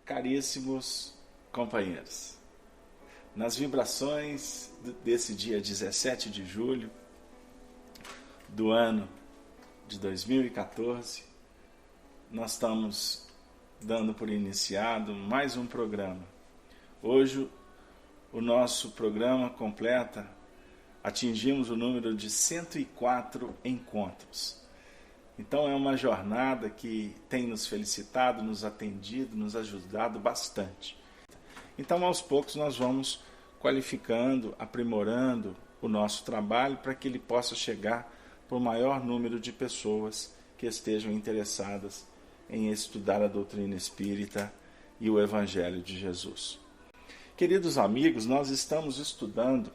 Caríssimos companheiros, nas vibrações desse dia 17 de julho do ano de 2014, nós estamos dando por iniciado mais um programa. Hoje o nosso programa completa, atingimos o número de 104 encontros. Então é uma jornada que tem nos felicitado, nos atendido, nos ajudado bastante. Então aos poucos nós vamos qualificando, aprimorando o nosso trabalho para que ele possa chegar para o maior número de pessoas que estejam interessadas em estudar a doutrina espírita e o Evangelho de Jesus. Queridos amigos, nós estamos estudando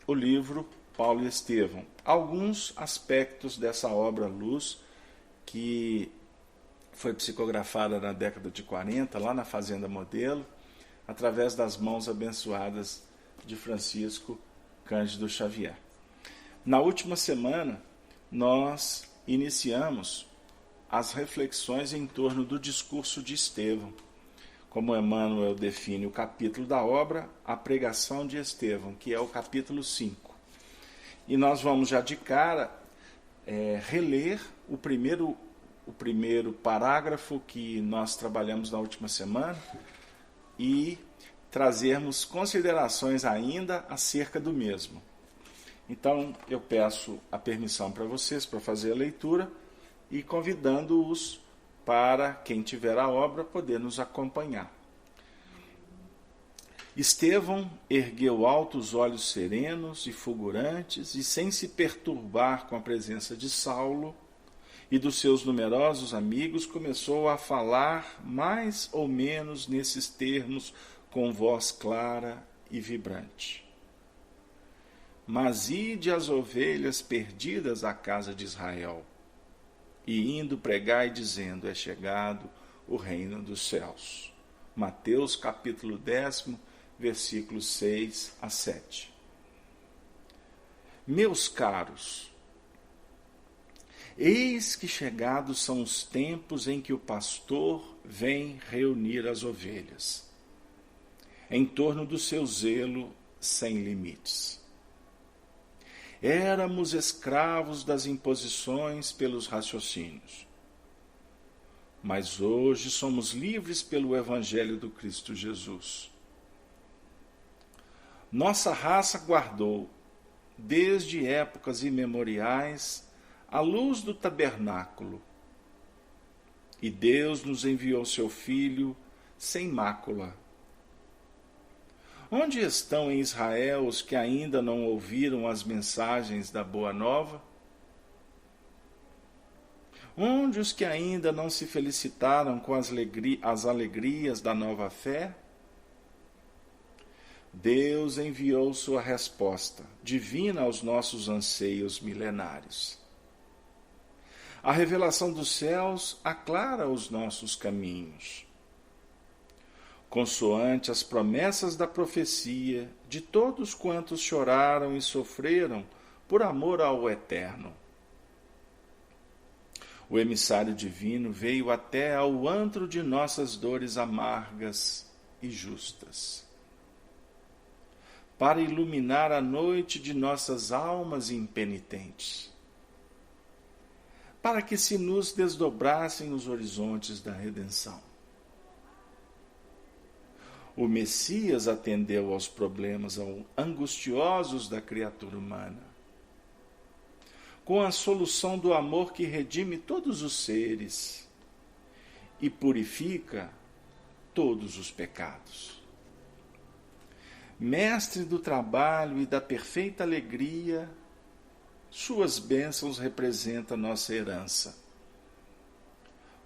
o livro Paulo e Estevão. Alguns aspectos dessa obra-luz que foi psicografada na década de 40, lá na Fazenda Modelo, através das mãos abençoadas de Francisco Cândido Xavier. Na última semana, nós iniciamos as reflexões em torno do discurso de Estevão, como Emmanuel define o capítulo da obra, a pregação de Estevão, que é o capítulo 5. E nós vamos já de cara reler o primeiro parágrafo que nós trabalhamos na última semana e trazermos considerações ainda acerca do mesmo. Então, eu peço a permissão para vocês para fazer a leitura e convidando-os para, quem tiver a obra, poder nos acompanhar. Estevão ergueu altos olhos serenos e fulgurantes e, sem se perturbar com a presença de Saulo e dos seus numerosos amigos, começou a falar mais ou menos nesses termos com voz clara e vibrante. Mas ide as ovelhas perdidas à casa de Israel, e indo pregai dizendo, é chegado o reino dos céus. Mateus capítulo 10, versículos 6 a 7. Meus caros, eis que chegados são os tempos em que o pastor vem reunir as ovelhas, em torno do seu zelo sem limites. Éramos escravos das imposições pelos raciocínios, mas hoje somos livres pelo Evangelho do Cristo Jesus. Nossa raça guardou, desde épocas imemoriais, a luz do tabernáculo, e Deus nos enviou seu Filho sem mácula. Onde estão em Israel os que ainda não ouviram as mensagens da Boa Nova? Onde os que ainda não se felicitaram com as alegrias da nova fé? Deus enviou sua resposta divina aos nossos anseios milenários. A revelação dos céus aclara os nossos caminhos, consoante as promessas da profecia de todos quantos choraram e sofreram por amor ao Eterno. O emissário divino veio até ao antro de nossas dores amargas e justas, para iluminar a noite de nossas almas impenitentes, para que se nos desdobrassem os horizontes da redenção. O Messias atendeu aos problemas angustiosos da criatura humana, com a solução do amor que redime todos os seres e purifica todos os pecados. Mestre do trabalho e da perfeita alegria, suas bênçãos representam nossa herança.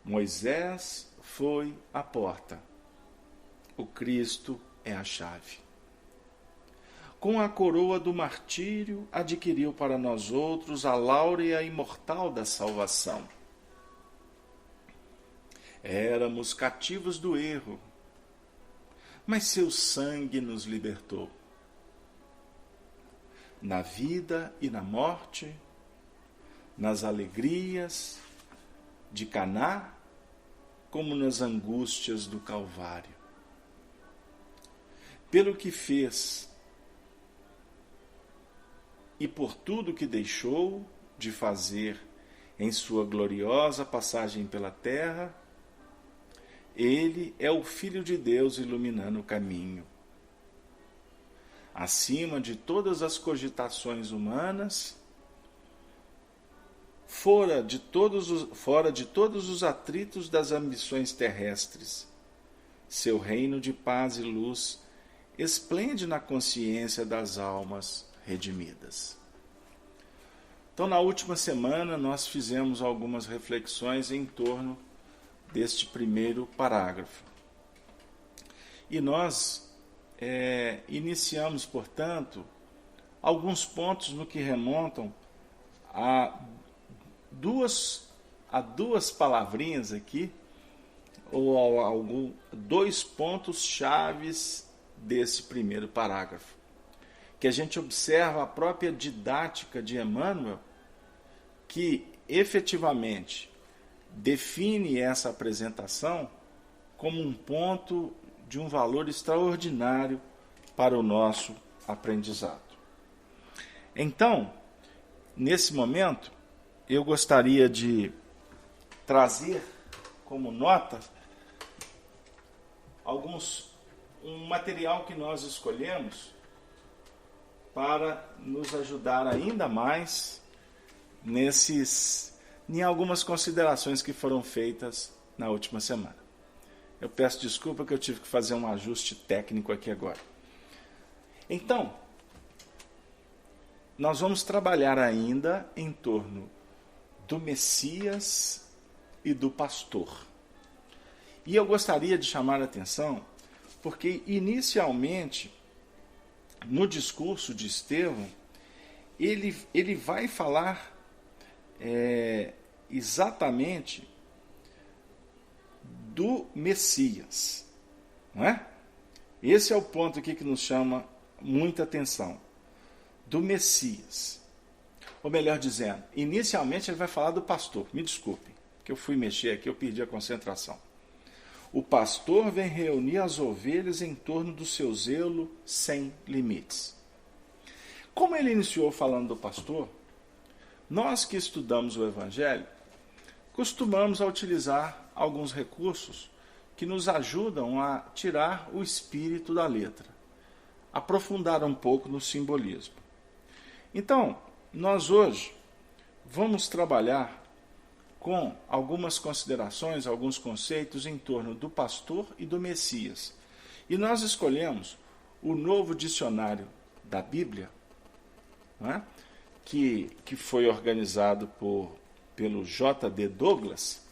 Moisés foi a porta. O Cristo é a chave. Com a coroa do martírio, adquiriu para nós outros a láurea imortal da salvação. Éramos cativos do erro, mas seu sangue nos libertou. Na vida e na morte, nas alegrias de Caná, como nas angústias do Calvário. pelo que fez e por tudo que deixou de fazer em sua gloriosa passagem pela terra, ele é o Filho de Deus iluminando o caminho. Acima de todas as cogitações humanas, fora de todos os atritos das ambições terrestres, seu reino de paz e luz esplende na consciência das almas redimidas. Então, na última semana, nós fizemos algumas reflexões em torno deste primeiro parágrafo. E nós iniciamos, portanto, alguns pontos no que remontam a duas palavrinhas aqui, ou dois pontos chaves desse primeiro parágrafo, que a gente observa a própria didática de Emmanuel, que efetivamente define essa apresentação como um ponto de um valor extraordinário para o nosso aprendizado. Então, nesse momento, eu gostaria de trazer como nota um material que nós escolhemos para nos ajudar ainda mais em algumas considerações que foram feitas na última semana. Eu peço desculpa que eu tive que fazer um ajuste técnico aqui agora. Então, nós vamos trabalhar ainda em torno do Messias e do pastor. E eu gostaria de chamar a atenção, porque inicialmente, no discurso de Estevão, ele vai falar exatamente do Messias, não é? Esse é o ponto aqui que nos chama muita atenção, do Messias. Ou melhor dizendo, inicialmente ele vai falar do pastor. Me desculpem, que eu fui mexer aqui, eu perdi a concentração. O pastor vem reunir as ovelhas em torno do seu zelo sem limites. Como ele iniciou falando do pastor, nós que estudamos o Evangelho, costumamos a utilizar alguns recursos que nos ajudam a tirar o espírito da letra, aprofundar um pouco no simbolismo. Então, nós hoje vamos trabalhar com algumas considerações, alguns conceitos em torno do pastor e do Messias. E nós escolhemos o Novo Dicionário da Bíblia, não é? que foi organizado pelo J.D. Douglas,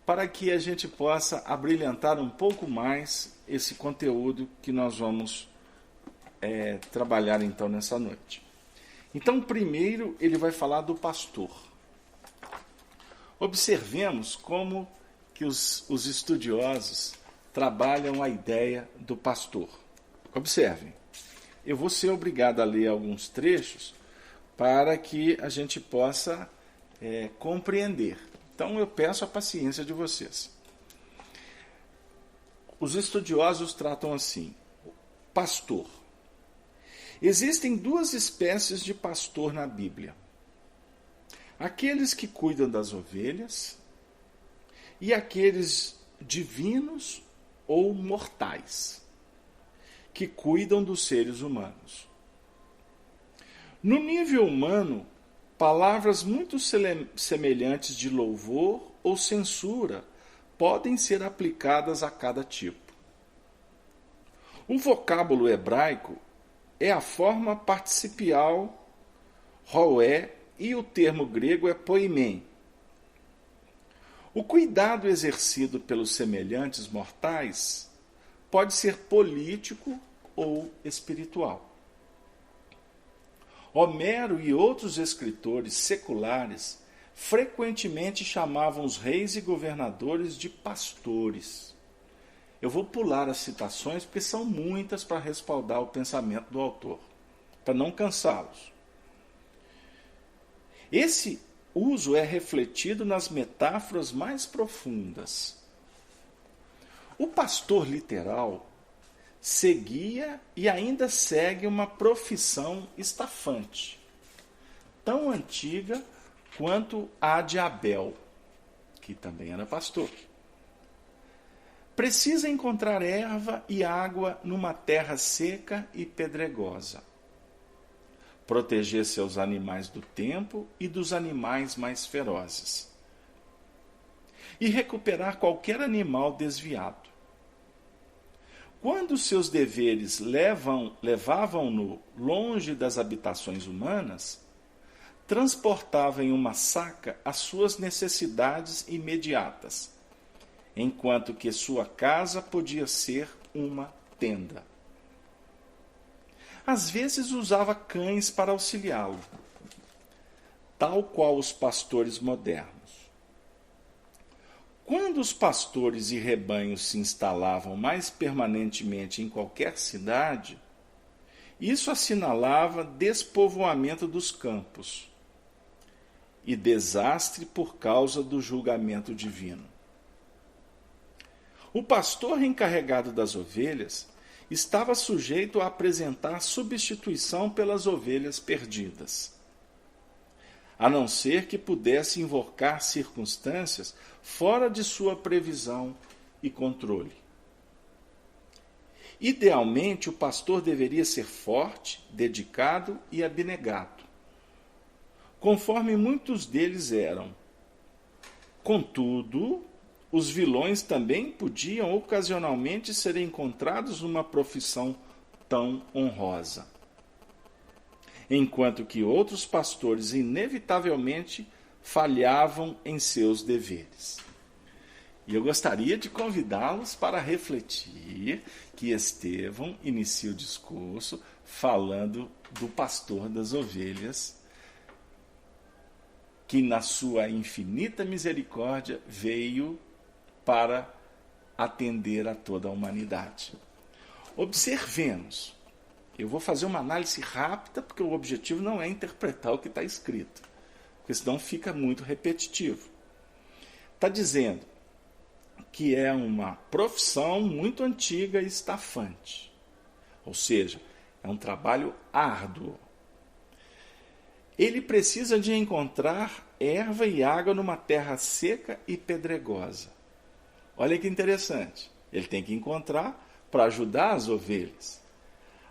para que a gente possa abrilhantar um pouco mais esse conteúdo que nós vamos trabalhar então nessa noite. Então, primeiro ele vai falar do pastor. Observemos como que os estudiosos trabalham a ideia do pastor. Observem, eu vou ser obrigado a ler alguns trechos para que a gente possa compreender. Então eu peço a paciência de vocês. Os estudiosos tratam assim: pastor. Existem duas espécies de pastor na Bíblia. Aqueles que cuidam das ovelhas e aqueles divinos ou mortais, que cuidam dos seres humanos. No nível humano, palavras muito semelhantes de louvor ou censura podem ser aplicadas a cada tipo. O vocábulo hebraico é a forma participial roé e o termo grego é poimen. O cuidado exercido pelos semelhantes mortais pode ser político ou espiritual. Homero e outros escritores seculares frequentemente chamavam os reis e governadores de pastores. Eu vou pular as citações porque são muitas para respaldar o pensamento do autor, para não cansá-los. Esse uso é refletido nas metáforas mais profundas. O pastor literal seguia e ainda segue uma profissão estafante, tão antiga quanto a de Abel, que também era pastor. Precisa encontrar erva e água numa terra seca e pedregosa. Proteger seus animais do tempo e dos animais mais ferozes. E recuperar qualquer animal desviado. Quando seus deveres levavam-no longe das habitações humanas, transportava em uma saca as suas necessidades imediatas, enquanto que sua casa podia ser uma tenda. Às vezes usava cães para auxiliá-lo, tal qual os pastores modernos. Quando os pastores e rebanhos se instalavam mais permanentemente em qualquer cidade, isso assinalava despovoamento dos campos e desastre por causa do julgamento divino. O pastor encarregado das ovelhas estava sujeito a apresentar substituição pelas ovelhas perdidas, a não ser que pudesse invocar circunstâncias fora de sua previsão e controle. Idealmente, o pastor deveria ser forte, dedicado e abnegado, conforme muitos deles eram. Contudo, os vilões também podiam ocasionalmente ser encontrados numa profissão tão honrosa, enquanto que outros pastores inevitavelmente falhavam em seus deveres. E eu gostaria de convidá-los para refletir que Estevão inicia o discurso falando do pastor das ovelhas, que na sua infinita misericórdia veio para atender a toda a humanidade. Observemos. Eu vou fazer uma análise rápida, porque o objetivo não é interpretar o que está escrito, porque senão fica muito repetitivo. Está dizendo que é uma profissão muito antiga e estafante. Ou seja, é um trabalho árduo. Ele precisa de encontrar erva e água numa terra seca e pedregosa. Olha que interessante. Ele tem que encontrar para ajudar as ovelhas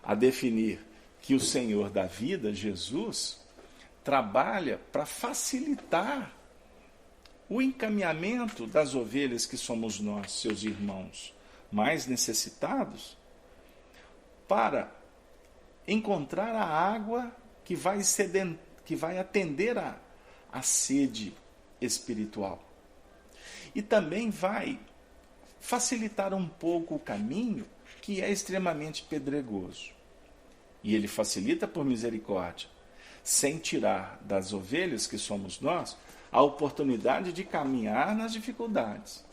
a definir que o Senhor da vida, Jesus, trabalha para facilitar o encaminhamento das ovelhas que somos nós, seus irmãos, mais necessitados, para encontrar a água que vai atender a sede espiritual. E também vai facilitar um pouco o caminho que é extremamente pedregoso. E ele facilita por misericórdia, sem tirar das ovelhas que somos nós a oportunidade de caminhar nas dificuldades.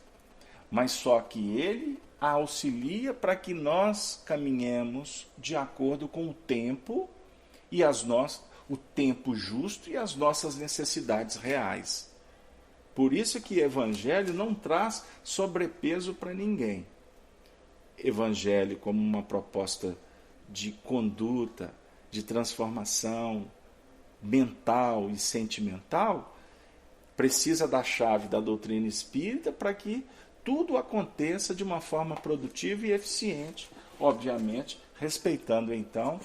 Mas só que ele a auxilia para que nós caminhemos de acordo com o tempo e o tempo justo e as nossas necessidades reais. Por isso que o Evangelho não traz sobrepeso para ninguém. Evangelho como uma proposta de conduta, de transformação mental e sentimental, precisa da chave da doutrina espírita para que tudo aconteça de uma forma produtiva e eficiente, obviamente, respeitando então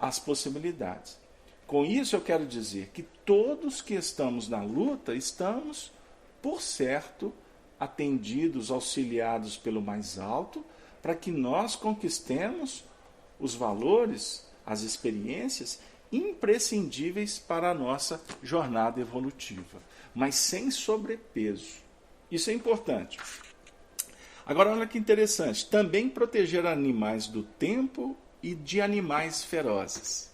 as possibilidades. Com isso eu quero dizer que todos que estamos na luta estamos, por certo, atendidos, auxiliados pelo mais alto, para que nós conquistemos os valores, as experiências imprescindíveis para a nossa jornada evolutiva, mas sem sobrepeso. Isso é importante. Agora, olha que interessante. Também proteger animais do tempo e de animais ferozes.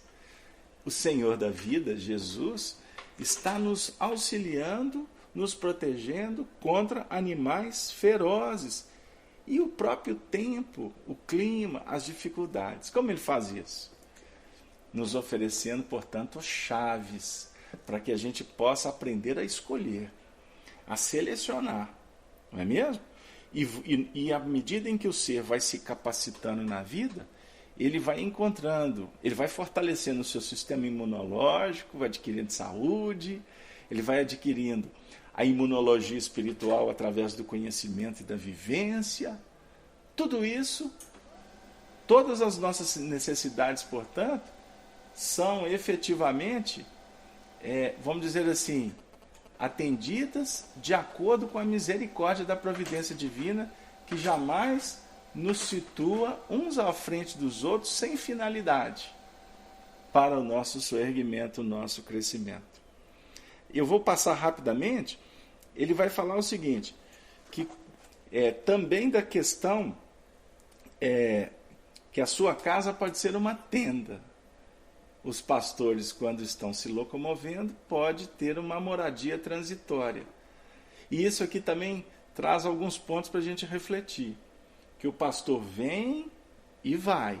O Senhor da vida, Jesus, está nos auxiliando, nos protegendo contra animais ferozes. E o próprio tempo, o clima, as dificuldades. Como ele faz isso? Nos oferecendo, portanto, chaves para que a gente possa aprender a escolher, a selecionar, não é mesmo? E à medida em que o ser vai se capacitando na vida, ele vai encontrando, ele vai fortalecendo o seu sistema imunológico, vai adquirindo saúde, ele vai adquirindo a imunologia espiritual através do conhecimento e da vivência. Tudo isso, todas as nossas necessidades, portanto, são efetivamente, vamos dizer assim, atendidas de acordo com a misericórdia da providência divina, que jamais nos situa uns à frente dos outros sem finalidade para o nosso soerguimento, o nosso crescimento. Eu vou passar rapidamente. Ele vai falar o seguinte, que também da questão que a sua casa pode ser uma tenda. Os pastores, quando estão se locomovendo, pode ter uma moradia transitória. E isso aqui também traz alguns pontos para a gente refletir. Que o pastor vem e vai.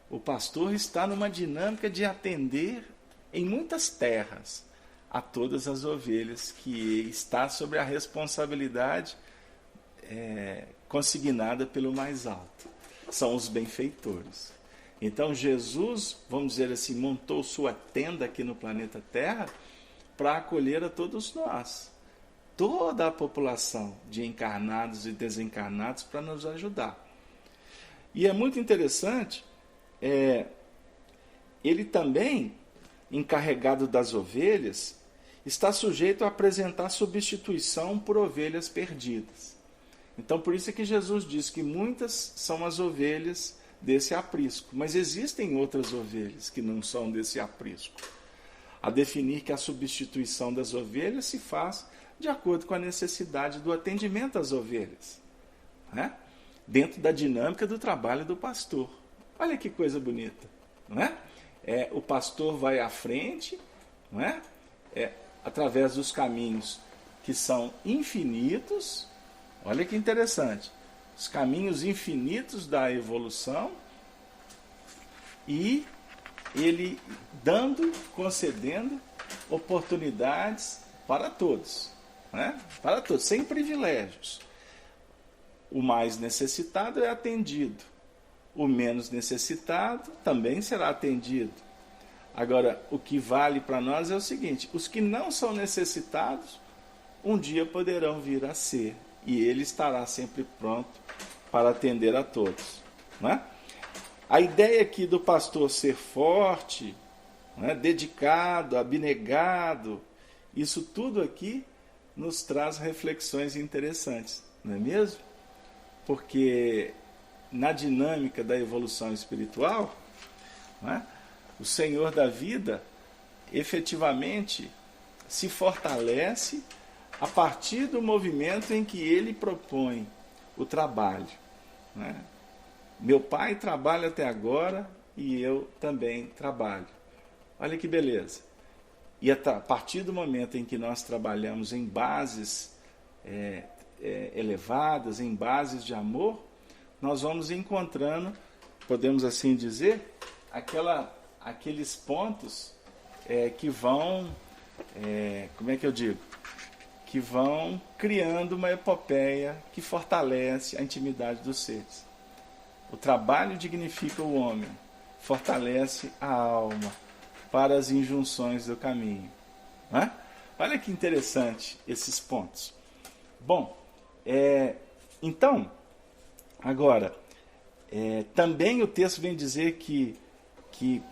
O pastor está numa dinâmica de atender em muitas terras a todas as ovelhas, que está sobre a responsabilidade consignada pelo mais alto. São os benfeitores. Então Jesus, vamos dizer assim, montou sua tenda aqui no planeta Terra para acolher a todos nós, toda a população de encarnados e desencarnados, para nos ajudar. E é muito interessante, ele também, encarregado das ovelhas, está sujeito a apresentar substituição por ovelhas perdidas. Então por isso é que Jesus diz que muitas são as ovelhas desse aprisco, mas existem outras ovelhas que não são desse aprisco. A definir que a substituição das ovelhas se faz de acordo com a necessidade do atendimento às ovelhas, né? Dentro da dinâmica do trabalho do pastor. Olha que coisa bonita, não é? O pastor vai à frente, não é? Através dos caminhos que são infinitos. Olha que interessante. Os caminhos infinitos da evolução, e ele dando, concedendo oportunidades para todos, né? Para todos, sem privilégios. O mais necessitado é atendido, o menos necessitado também será atendido. Agora, o que vale para nós é o seguinte: os que não são necessitados, um dia poderão vir a ser, e ele estará sempre pronto para atender a todos, né? A ideia aqui do pastor ser forte, né, dedicado, abnegado, isso tudo aqui nos traz reflexões interessantes, não é mesmo? Porque na dinâmica da evolução espiritual, né, o Senhor da vida efetivamente se fortalece a partir do movimento em que ele propõe o trabalho, né? Meu pai trabalha até agora e eu também trabalho. Olha que beleza. E a partir do momento em que nós trabalhamos em bases elevadas, em bases de amor, nós vamos encontrando, podemos assim dizer, aqueles pontos que vão, como é que eu digo? Que vão criando uma epopeia que fortalece a intimidade dos seres. O trabalho dignifica o homem, fortalece a alma para as injunções do caminho, né? Olha que interessante esses pontos. Bom, então, agora, também o texto vem dizer que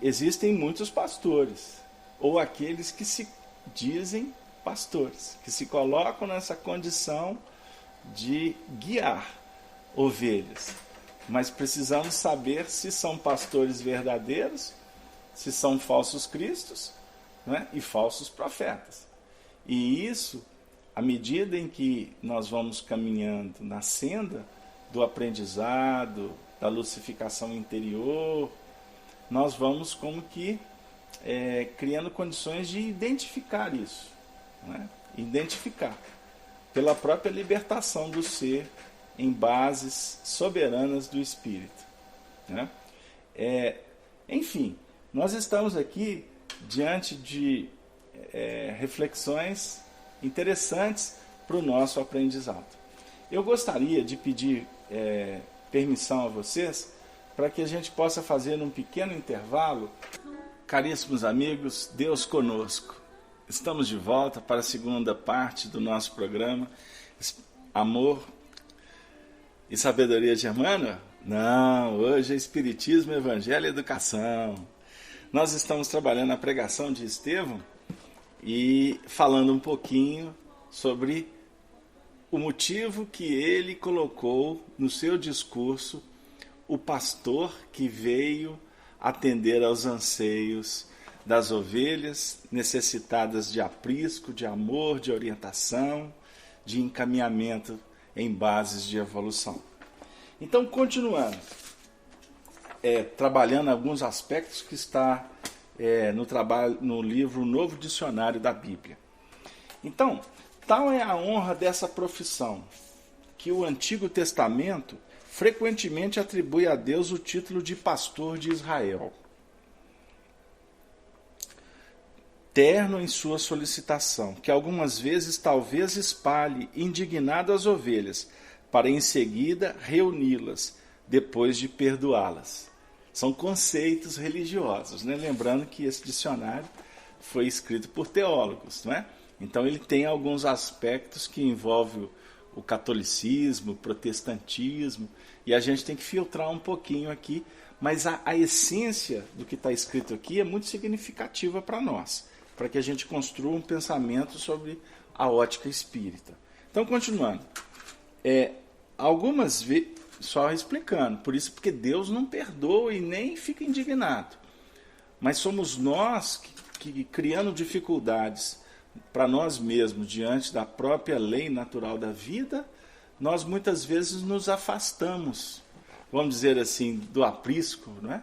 existem muitos pastores, ou aqueles que se dizem pastores, que se colocam nessa condição de guiar ovelhas. Mas precisamos saber se são pastores verdadeiros, se são falsos cristos, né, e falsos profetas. E isso, à medida em que nós vamos caminhando na senda do aprendizado, da lucificação interior, nós vamos como que criando condições de identificar isso, né? Identificar pela própria libertação do ser em bases soberanas do Espírito, né? Enfim, nós estamos aqui diante de reflexões interessantes para o nosso aprendizado. Eu gostaria de pedir permissão a vocês para que a gente possa fazer um pequeno intervalo. Caríssimos amigos, Deus conosco. Estamos de volta para a segunda parte do nosso programa Amor e Sabedoria de Emmanuel? Não, hoje é Espiritismo, Evangelho e Educação. Nós estamos trabalhando a pregação de Estevão e falando um pouquinho sobre o motivo que ele colocou no seu discurso, o pastor que veio atender aos anseios das ovelhas necessitadas de aprisco, de amor, de orientação, de encaminhamento em bases de evolução. Então, continuando, trabalhando alguns aspectos que está no livro Novo Dicionário da Bíblia. Então, tal é a honra dessa profissão, que o Antigo Testamento frequentemente atribui a Deus o título de pastor de Israel. Terno em sua solicitação, que algumas vezes talvez espalhe indignado as ovelhas, para em seguida reuni-las, depois de perdoá-las. São conceitos religiosos, né? Lembrando que esse dicionário foi escrito por teólogos, não é? Então ele tem alguns aspectos que envolvem o catolicismo, o protestantismo, e a gente tem que filtrar um pouquinho aqui, mas a essência do que está escrito aqui é muito significativa para nós, para que a gente construa um pensamento sobre a ótica espírita. Então, continuando, algumas vezes, só explicando, por isso porque Deus não perdoa e nem fica indignado, mas somos nós que criando dificuldades para nós mesmos diante da própria lei natural da vida, nós muitas vezes nos afastamos, vamos dizer assim, do aprisco, não é?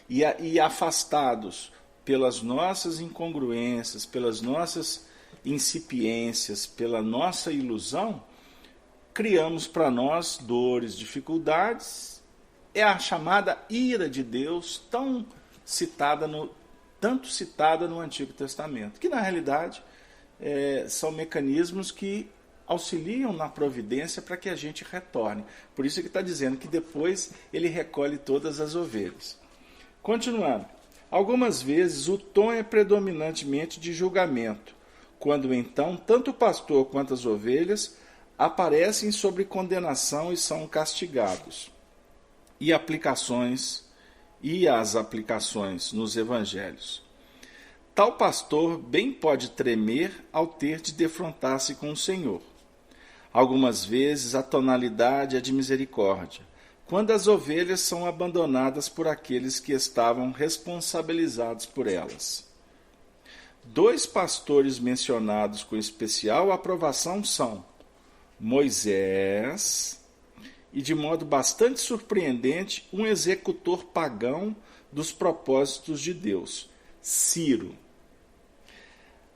E afastados pelas nossas incongruências, pelas nossas incipiências, pela nossa ilusão, criamos para nós dores, dificuldades. É a chamada ira de Deus, tanto citada no Antigo Testamento, que na realidade são mecanismos que auxiliam na providência para que a gente retorne. Por isso que está dizendo que depois ele recolhe todas as ovelhas. Continuando. Algumas vezes o tom é predominantemente de julgamento, quando então tanto o pastor quanto as ovelhas aparecem sob condenação e são castigados. E as aplicações nos evangelhos. Tal pastor bem pode tremer ao ter de defrontar-se com o Senhor. Algumas vezes a tonalidade é de misericórdia, quando as ovelhas são abandonadas por aqueles que estavam responsabilizados por elas. 2 pastores mencionados com especial aprovação são Moisés e, de modo bastante surpreendente, um executor pagão dos propósitos de Deus, Ciro.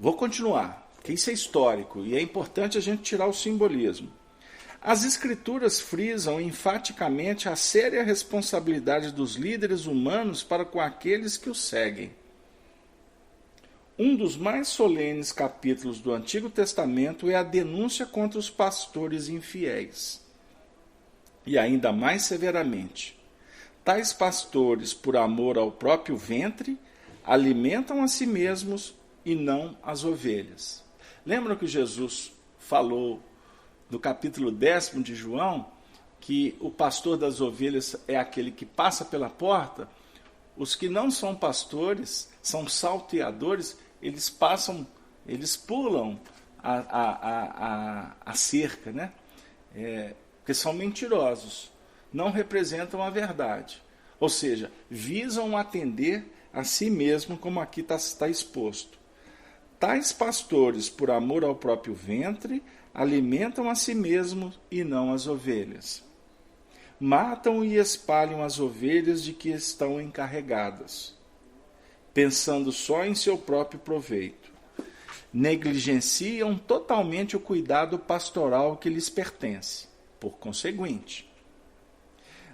Vou continuar, porque isso é histórico e é importante a gente tirar o simbolismo. As Escrituras frisam enfaticamente a séria responsabilidade dos líderes humanos para com aqueles que os seguem. Um dos mais solenes capítulos do Antigo Testamento é a denúncia contra os pastores infiéis. E ainda mais severamente, tais pastores, por amor ao próprio ventre, alimentam a si mesmos e não as ovelhas. Lembram que Jesus falou no capítulo 10 de João, que o pastor das ovelhas é aquele que passa pela porta? Os que não são pastores, são salteadores, eles pulam a cerca, né? Porque são mentirosos, não representam a verdade. Ou seja, visam atender a si mesmo, como aqui está exposto. Tais pastores, por amor ao próprio ventre, alimentam a si mesmos e não as ovelhas. Matam e espalham as ovelhas de que estão encarregadas, pensando só em seu próprio proveito. Negligenciam totalmente o cuidado pastoral que lhes pertence. Por conseguinte,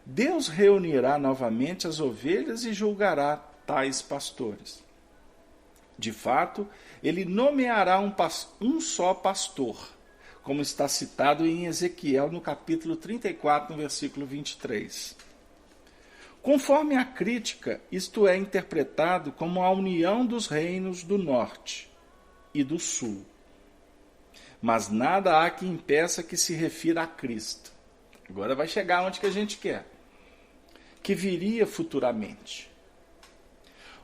Deus reunirá novamente as ovelhas e julgará tais pastores. De fato, ele nomeará um só pastor, como está citado em Ezequiel no capítulo 34, no versículo 23. Conforme a crítica, isto é interpretado como a união dos reinos do norte e do sul. Mas nada há que impeça que se refira a Cristo. Agora vai chegar onde que a gente quer. Que viria futuramente.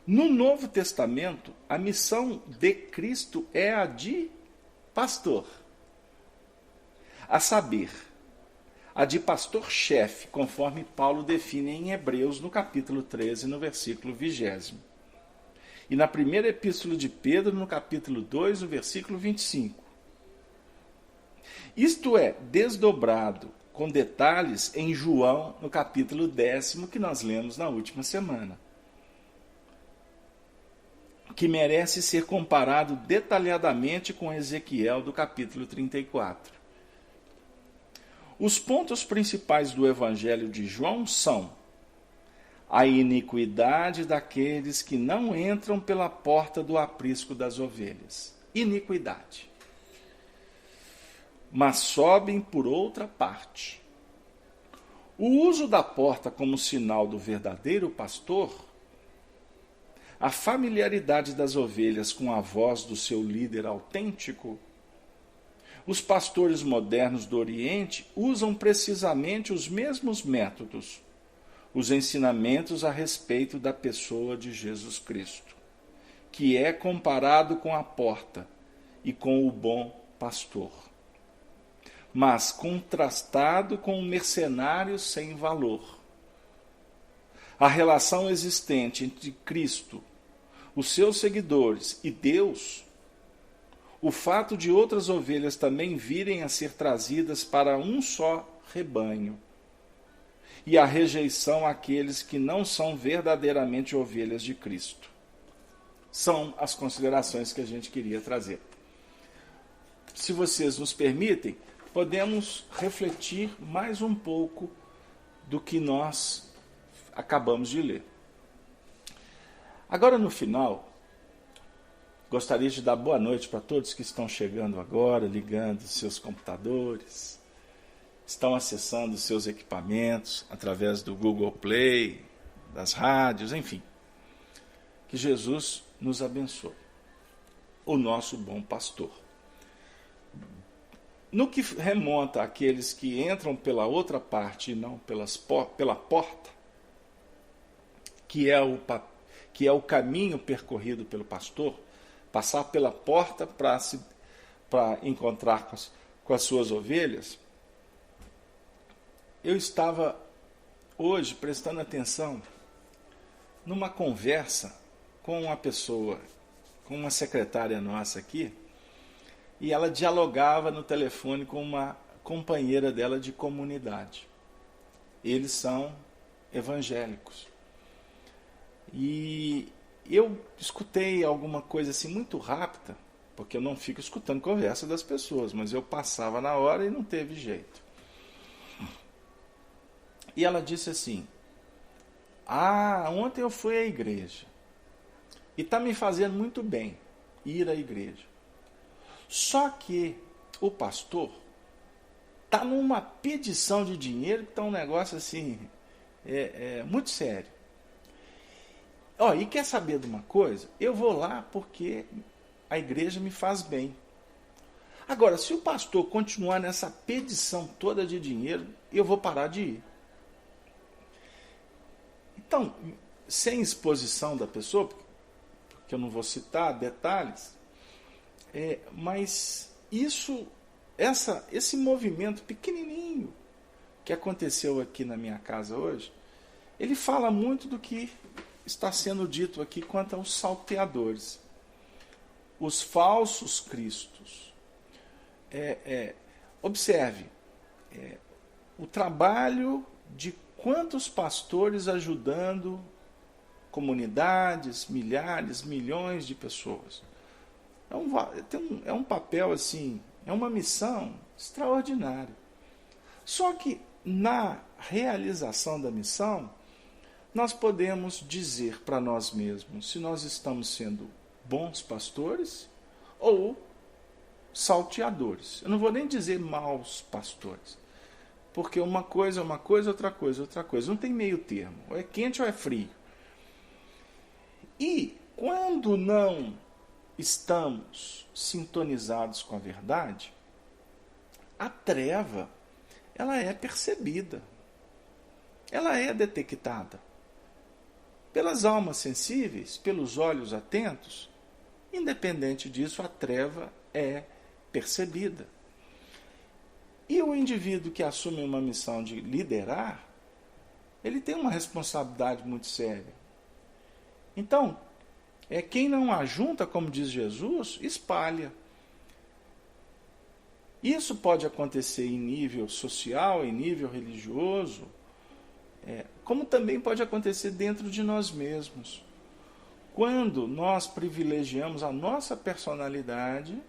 No Novo Testamento, a missão de Cristo é a de pastor. A saber, a de pastor-chefe, conforme Paulo define em Hebreus, no capítulo 13, no versículo 20. E na primeira epístola de Pedro, no capítulo 2, no versículo 25. Isto é desdobrado com detalhes em João, no capítulo 10, que nós lemos na última semana, que merece ser comparado detalhadamente com Ezequiel, do capítulo 34. Os pontos principais do Evangelho de João são a iniquidade daqueles que não entram pela porta do aprisco das ovelhas. Iniquidade. Mas sobem por outra parte. O uso da porta como sinal do verdadeiro pastor, a familiaridade das ovelhas com a voz do seu líder autêntico. Os pastores modernos do Oriente usam precisamente os mesmos métodos, os ensinamentos a respeito da pessoa de Jesus Cristo, que é comparado com a porta e com o bom pastor, mas contrastado com um mercenário sem valor. A relação existente entre Cristo, os seus seguidores e Deus, o fato de outras ovelhas também virem a ser trazidas para um só rebanho, e a rejeição àqueles que não são verdadeiramente ovelhas de Cristo. São as considerações que a gente queria trazer. Se vocês nos permitem, podemos refletir mais um pouco do que nós acabamos de ler. Agora, no final, gostaria de dar boa noite para todos que estão chegando agora, ligando seus computadores, estão acessando seus equipamentos através do Google Play, das rádios, enfim. Que Jesus nos abençoe, o nosso bom pastor. No que remonta àqueles que entram pela outra parte e não pela porta, que é o caminho percorrido pelo pastor, passar pela porta para encontrar com as suas ovelhas, eu estava hoje prestando atenção numa conversa com uma pessoa, com uma secretária nossa aqui, e ela dialogava no telefone com uma companheira dela de comunidade. Eles são evangélicos. E eu escutei alguma coisa assim muito rápida, porque eu não fico escutando conversa das pessoas, mas eu passava na hora e não teve jeito. E ela disse assim: ontem eu fui à igreja e está me fazendo muito bem ir à igreja. Só que o pastor está numa pedição de dinheiro, que está um negócio assim, muito sério. E quer saber de uma coisa? Eu vou lá porque a igreja me faz bem. Agora, se o pastor continuar nessa pedição toda de dinheiro, eu vou parar de ir. Então, sem exposição da pessoa, porque eu não vou citar detalhes, mas esse movimento pequenininho que aconteceu aqui na minha casa hoje, ele fala muito do que está sendo dito aqui quanto aos salteadores, os falsos cristos. Observe o trabalho de quantos pastores ajudando comunidades, milhares, milhões de pessoas. É um papel assim, é uma missão extraordinária. Só que na realização da missão, nós podemos dizer para nós mesmos se nós estamos sendo bons pastores ou salteadores. Eu não vou nem dizer maus pastores, porque uma coisa é uma coisa, outra coisa é outra coisa. Não tem meio termo, ou é quente ou é frio. E quando não estamos sintonizados com a verdade, a treva, ela é percebida, ela é detectada pelas almas sensíveis, pelos olhos atentos. Independente disso, a treva é percebida. E o indivíduo que assume uma missão de liderar, ele tem uma responsabilidade muito séria. Então, quem não ajunta, como diz Jesus, espalha. Isso pode acontecer em nível social, em nível religioso, como também pode acontecer dentro de nós mesmos. Quando nós privilegiamos a nossa personalidade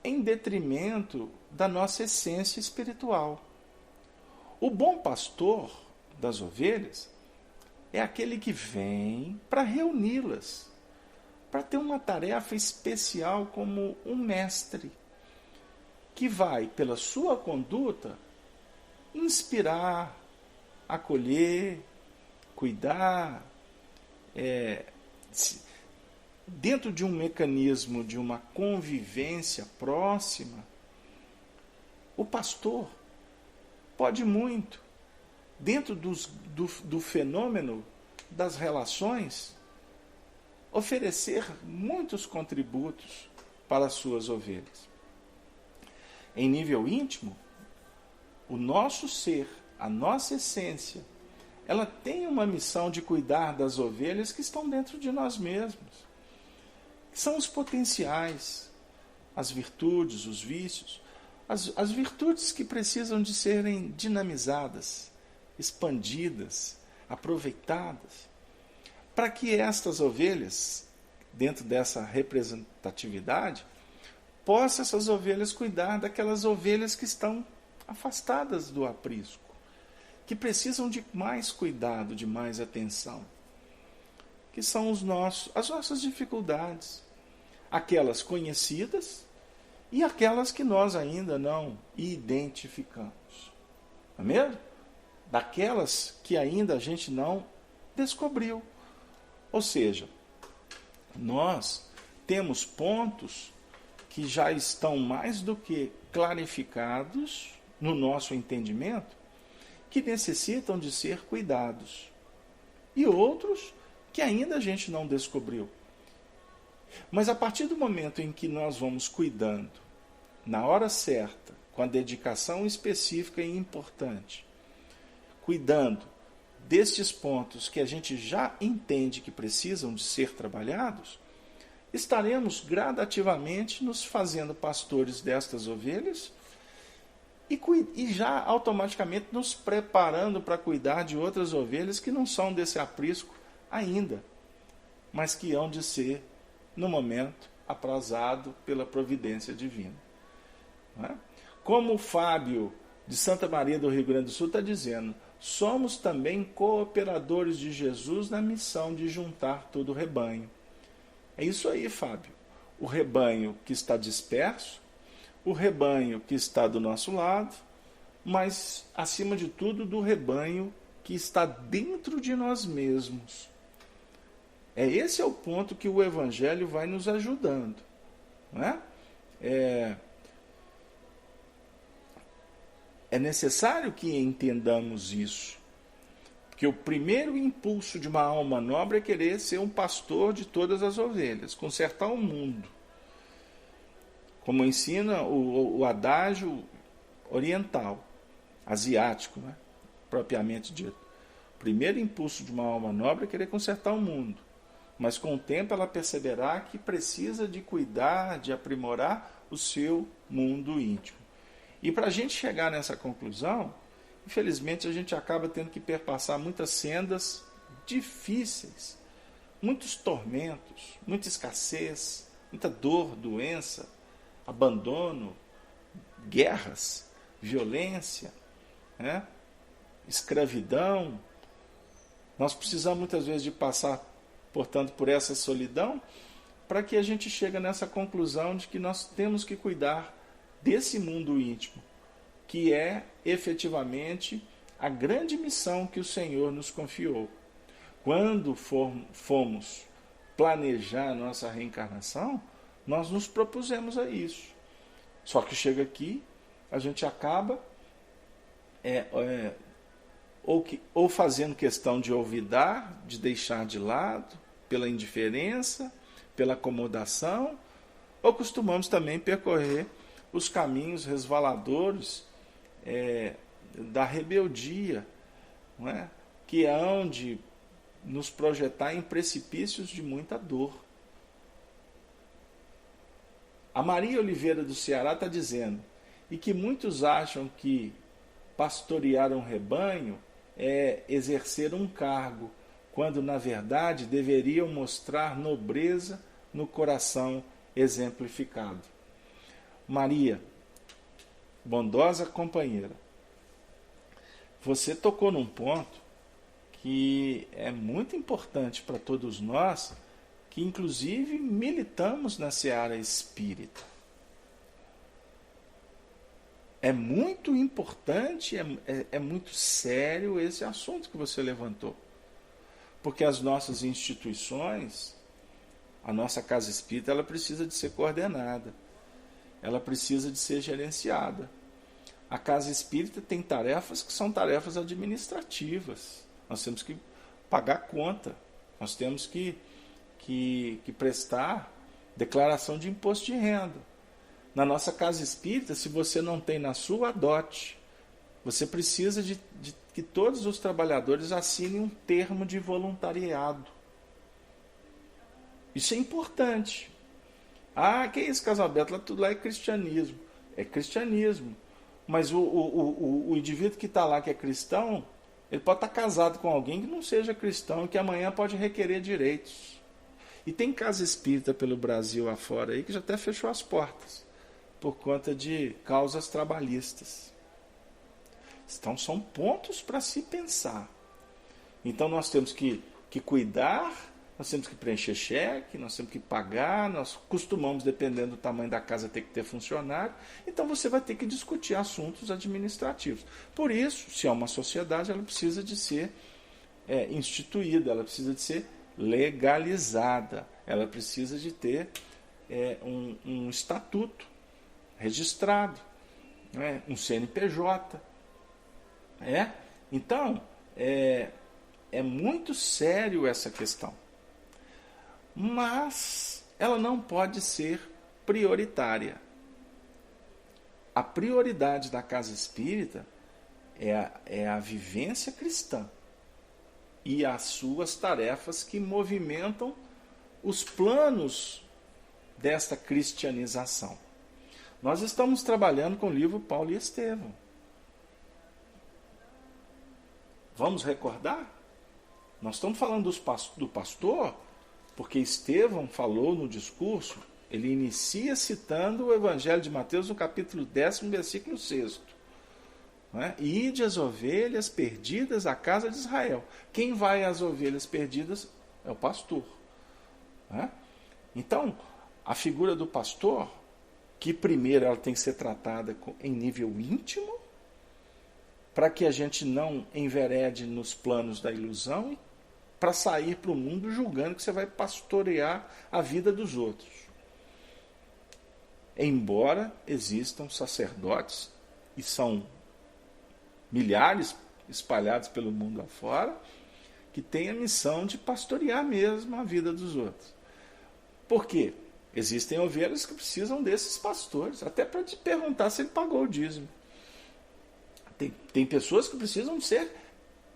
em detrimento da nossa essência espiritual. O bom pastor das ovelhas é aquele que vem para reuni-las, para ter uma tarefa especial como um mestre, que vai, pela sua conduta, inspirar, acolher, cuidar, dentro de um mecanismo de uma convivência próxima. O pastor pode muito, dentro do fenômeno das relações, oferecer muitos contributos para as suas ovelhas. Em nível íntimo, o nosso ser, a nossa essência, ela tem uma missão de cuidar das ovelhas que estão dentro de nós mesmos, que são os potenciais, as virtudes, os vícios, as virtudes que precisam de serem dinamizadas, expandidas, aproveitadas, para que estas ovelhas, dentro dessa representatividade, possam essas ovelhas cuidar daquelas ovelhas que estão afastadas do aprisco, que precisam de mais cuidado, de mais atenção, que são as nossas dificuldades, aquelas conhecidas e aquelas que nós ainda não identificamos. Não é mesmo? Daquelas que ainda a gente não descobriu. Ou seja, nós temos pontos que já estão mais do que clarificados no nosso entendimento, que necessitam de ser cuidados. E outros que ainda a gente não descobriu. Mas a partir do momento em que nós vamos cuidando, na hora certa, com a dedicação específica e importante, cuidando destes pontos que a gente já entende que precisam de ser trabalhados, estaremos gradativamente nos fazendo pastores destas ovelhas e já automaticamente nos preparando para cuidar de outras ovelhas que não são desse aprisco ainda, mas que hão de ser, no momento, aprazado pela providência divina. Não é? Como o Fábio, de Santa Maria do Rio Grande do Sul, está dizendo, somos também cooperadores de Jesus na missão de juntar todo o rebanho. É isso aí, Fábio. O rebanho que está disperso, o rebanho que está do nosso lado, mas, acima de tudo, do rebanho que está dentro de nós mesmos. Esse é o ponto que o Evangelho vai nos ajudando. Não é? É necessário que entendamos isso. Porque o primeiro impulso de uma alma nobre é querer ser um pastor de todas as ovelhas, consertar o mundo. Como ensina o adágio oriental, asiático, né? Propriamente dito. O primeiro impulso de uma alma nobre é querer consertar o mundo. Mas com o tempo ela perceberá que precisa de cuidar, de aprimorar o seu mundo íntimo. E para a gente chegar nessa conclusão, infelizmente a gente acaba tendo que perpassar muitas sendas difíceis, muitos tormentos, muita escassez, muita dor, doença, abandono, guerras, violência, né? Escravidão. Nós precisamos muitas vezes de passar, portanto, por essa solidão para que a gente chegue nessa conclusão de que nós temos que cuidar desse mundo íntimo, que é efetivamente a grande missão que o Senhor nos confiou. Quando fomos planejar a nossa reencarnação, nós nos propusemos a isso. Só que chega aqui, a gente acaba ou fazendo questão de olvidar, de deixar de lado, pela indiferença, pela acomodação, ou costumamos também percorrer os caminhos resvaladouros da rebeldia, não é? Que é onde nos projetar em precipícios de muita dor. A Maria Oliveira do Ceará está dizendo, e que muitos acham que pastorear um rebanho é exercer um cargo, quando na verdade deveriam mostrar nobreza no coração exemplificado. Maria, bondosa companheira, você tocou num ponto que é muito importante para todos nós, que inclusive militamos na seara espírita. É muito importante, é muito sério esse assunto que você levantou. Porque as nossas instituições, a nossa casa espírita, ela precisa de ser coordenada. Ela precisa de ser gerenciada. A casa espírita tem tarefas que são tarefas administrativas. Nós temos que pagar conta. Nós temos que prestar declaração de imposto de renda. Na nossa casa espírita, se você não tem na sua, adote. Você precisa de que todos os trabalhadores assinem um termo de voluntariado. Isso é importante. Ah, que é isso, Casalberto? Tudo lá é cristianismo. É cristianismo. Mas o indivíduo que está lá, que é cristão, ele pode estar casado com alguém que não seja cristão e que amanhã pode requerer direitos. E tem casa espírita pelo Brasil afora aí que já até fechou as portas por conta de causas trabalhistas. Então são pontos para se pensar. Então nós temos que cuidar, nós temos que preencher cheque, nós temos que pagar, nós costumamos, dependendo do tamanho da casa, ter que ter funcionário. Então você vai ter que discutir assuntos administrativos. Por isso, se é uma sociedade, ela precisa de ser instituída, ela precisa de ser legalizada, ela precisa de ter um estatuto registrado, um CNPJ. Então, é muito sério essa questão. Mas ela não pode ser prioritária. A prioridade da casa espírita é a vivência cristã e as suas tarefas que movimentam os planos desta cristianização. Nós estamos trabalhando com o livro Paulo e Estevão. Vamos recordar? Nós estamos falando do pastor, porque Estevão falou no discurso, ele inicia citando o Evangelho de Mateus no capítulo 10, versículo 6. Ide as ovelhas perdidas à casa de Israel. Quem vai às ovelhas perdidas é o pastor. Então, a figura do pastor, que primeiro ela tem que ser tratada em nível íntimo, para que a gente não enverede nos planos da ilusão, para sair para o mundo julgando que você vai pastorear a vida dos outros. Embora existam sacerdotes, e são milhares espalhados pelo mundo afora, que têm a missão de pastorear mesmo a vida dos outros. Por quê? Existem ovelhas que precisam desses pastores, até para te perguntar se ele pagou o dízimo. Tem pessoas que precisam ser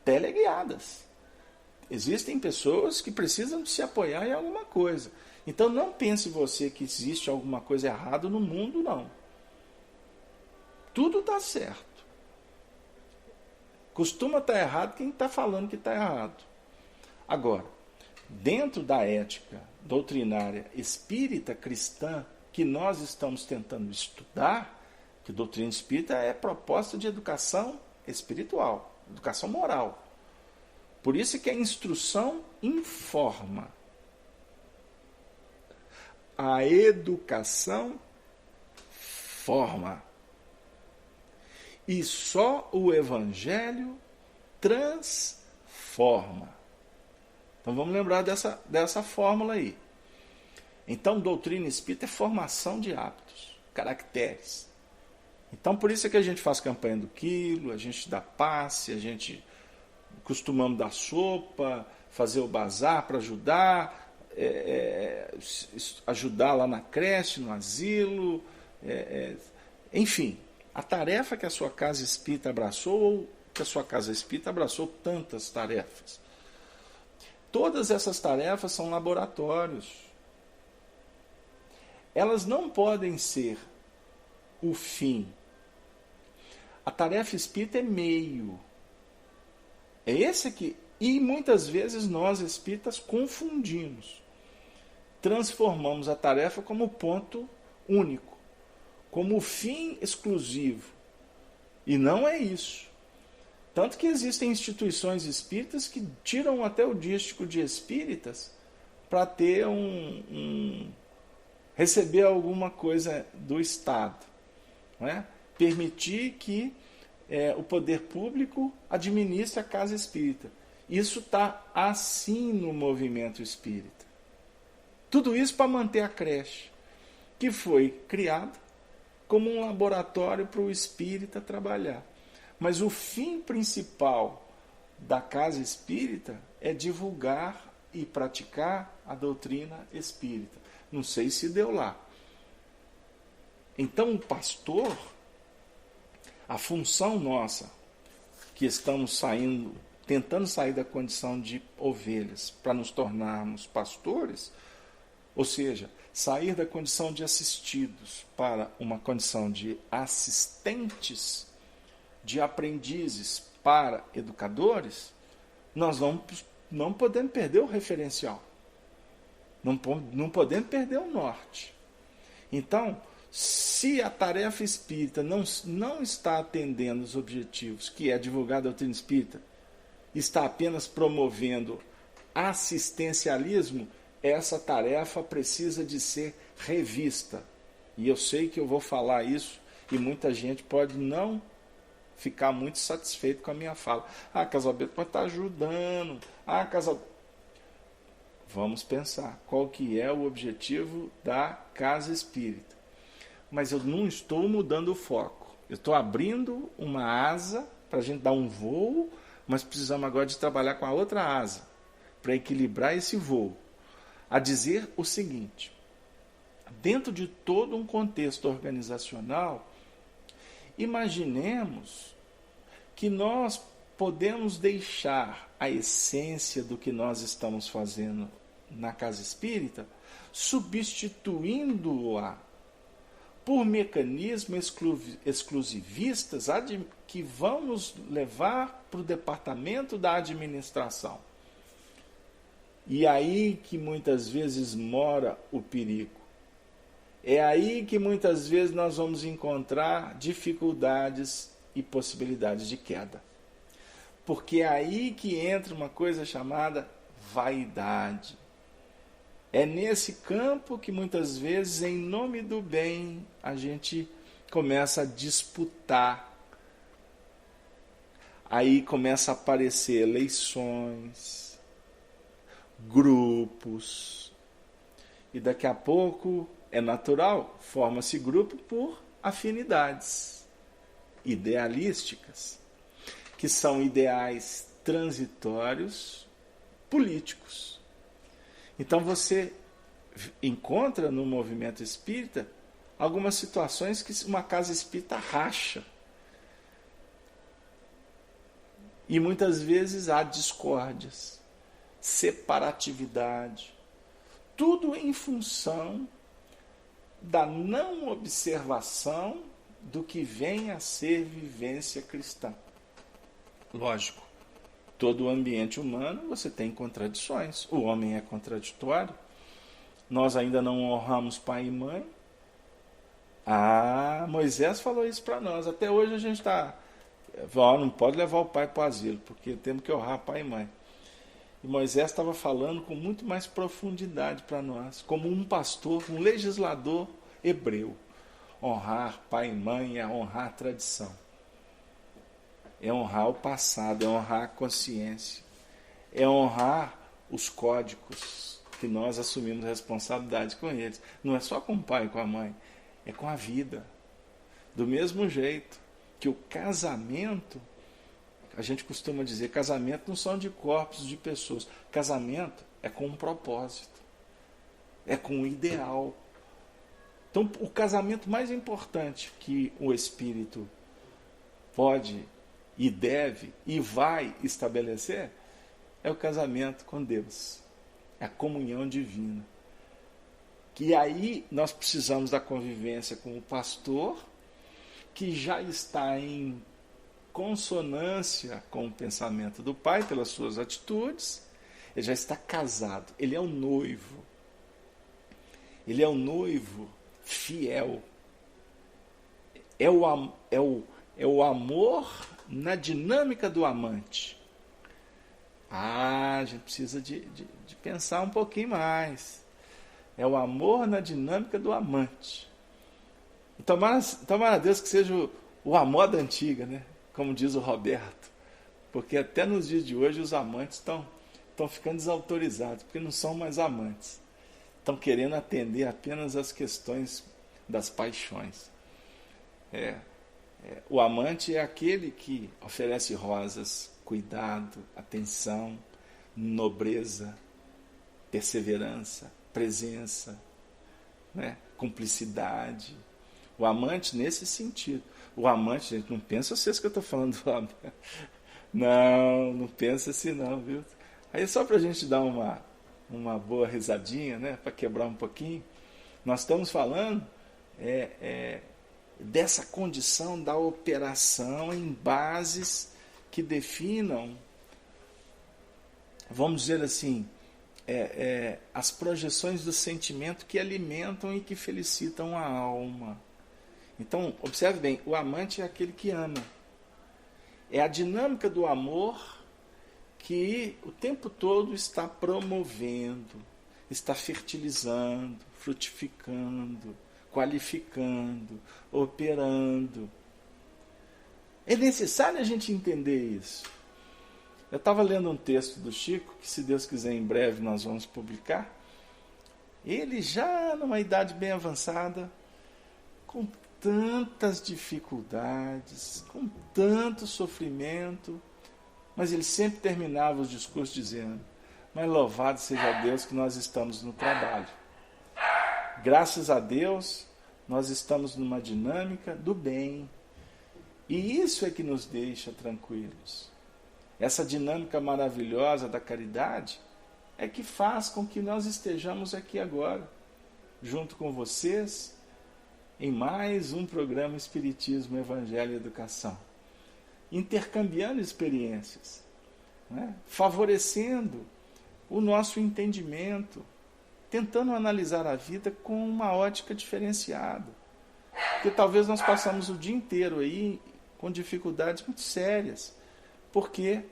teleguiadas. Existem pessoas que precisam de se apoiar em alguma coisa. Então não pense você que existe alguma coisa errada no mundo, não. Tudo está certo. Costuma estar errado quem está falando que está errado. Agora, dentro da ética doutrinária espírita cristã que nós estamos tentando estudar, que doutrina espírita é proposta de educação espiritual, educação moral. Por isso que a instrução informa. A educação forma. E só o Evangelho transforma. Então vamos lembrar dessa fórmula aí. Então, doutrina espírita é formação de hábitos, caracteres. Então, por isso é que a gente faz campanha do quilo, a gente dá passe, a gente costumamos dar sopa, fazer o bazar para ajudar, ajudar lá na creche, no asilo, enfim, a tarefa que a sua casa espírita abraçou, ou que a sua casa espírita abraçou tantas tarefas. Todas essas tarefas são laboratórios. Elas não podem ser o fim. A tarefa espírita é meio. É esse aqui. E muitas vezes nós espíritas confundimos. Transformamos a tarefa como ponto único, como fim exclusivo. E não é isso. Tanto que existem instituições espíritas que tiram até o dístico de espíritas para ter receber alguma coisa do Estado. Não é? Permitir que o poder público administre a casa espírita. Isso está assim no movimento espírita. Tudo isso para manter a creche, que foi criada como um laboratório para o espírita trabalhar. Mas o fim principal da casa espírita é divulgar e praticar a doutrina espírita. Não sei se deu lá. Então o pastor, a função nossa, que estamos tentando sair da condição de ovelhas para nos tornarmos pastores, ou seja, sair da condição de assistidos para uma condição de assistentes, de aprendizes para educadores, nós não podemos perder o referencial. Não podemos perder o norte. Então, se a tarefa espírita não está atendendo os objetivos, que é divulgar a doutrina espírita, está apenas promovendo assistencialismo, essa tarefa precisa de ser revista. E eu sei que eu vou falar isso e muita gente pode não ficar muito satisfeito com a minha fala. Casalbeto pode estar ajudando. Vamos pensar qual que é o objetivo da casa espírita. Mas eu não estou mudando o foco. Eu estou abrindo uma asa para a gente dar um voo, mas precisamos agora de trabalhar com a outra asa para equilibrar esse voo. A dizer o seguinte: dentro de todo um contexto organizacional, imaginemos que nós podemos deixar a essência do que nós estamos fazendo na casa espírita, substituindo-a por mecanismos exclusivistas que vão nos levar para o departamento da administração. E aí que muitas vezes mora o perigo. É aí que muitas vezes nós vamos encontrar dificuldades e possibilidades de queda. Porque é aí que entra uma coisa chamada vaidade. É nesse campo que muitas vezes, em nome do bem, a gente começa a disputar. Aí começa a aparecer eleições, grupos, e daqui a pouco é natural, forma-se grupo por afinidades idealísticas, que são ideais transitórios políticos. Então você encontra no movimento espírita algumas situações que uma casa espírita racha. E muitas vezes há discórdias, separatividade, tudo em função da não observação do que vem a ser vivência cristã. Lógico, todo o ambiente humano você tem contradições, o homem é contraditório, nós ainda não honramos pai e mãe. Moisés falou isso para nós, até hoje a gente está, não pode levar o pai para o asilo, porque temos que honrar pai e mãe. E Moisés estava falando com muito mais profundidade para nós, como um pastor, um legislador hebreu. Honrar pai e mãe é honrar a tradição. É honrar o passado, é honrar a consciência. É honrar os códigos que nós assumimos responsabilidade com eles. Não é só com o pai e com a mãe, é com a vida. Do mesmo jeito que o casamento, a gente costuma dizer, casamento não são de corpos, de pessoas. Casamento é com um propósito, é com um ideal. Então, o casamento mais importante que o Espírito pode e deve e vai estabelecer é o casamento com Deus, é a comunhão divina. Que aí nós precisamos da convivência com o pastor, que já está em consonância com o pensamento do pai pelas suas atitudes, ele já está casado, ele é o noivo. Ele é o noivo fiel. É o amor na dinâmica do amante. A gente precisa de pensar um pouquinho mais. É o amor na dinâmica do amante. E tomara Deus que seja o amor da antiga, né? Como diz o Roberto. Porque até nos dias de hoje os amantes estão ficando desautorizados, porque não são mais amantes. Estão querendo atender apenas as questões das paixões. O amante é aquele que oferece rosas, cuidado, atenção, nobreza, perseverança, presença, né? Cumplicidade. O amante nesse sentido. O amante, gente, não pensa vocês que eu estou falando do amante. Não pensa assim não, viu? Aí só para a gente dar uma boa risadinha, né? Para quebrar um pouquinho, nós estamos falando dessa condição da operação em bases que definam, vamos dizer assim, as projeções do sentimento que alimentam e que felicitam a alma. Então, observe bem, o amante é aquele que ama. É a dinâmica do amor que o tempo todo está promovendo, está fertilizando, frutificando, qualificando, operando. É necessário a gente entender isso. Eu estava lendo um texto do Chico, que se Deus quiser em breve nós vamos publicar. Ele já numa idade bem avançada, com tantas dificuldades, com tanto sofrimento, mas ele sempre terminava os discursos dizendo: mas louvado seja Deus que nós estamos no trabalho. Graças a Deus, nós estamos numa dinâmica do bem. E isso é que nos deixa tranquilos. Essa dinâmica maravilhosa da caridade é que faz com que nós estejamos aqui agora, junto com vocês, em mais um programa Espiritismo, Evangelho e Educação. Intercambiando experiências, né? Favorecendo o nosso entendimento, tentando analisar a vida com uma ótica diferenciada. Porque talvez nós passamos o dia inteiro aí com dificuldades muito sérias, porque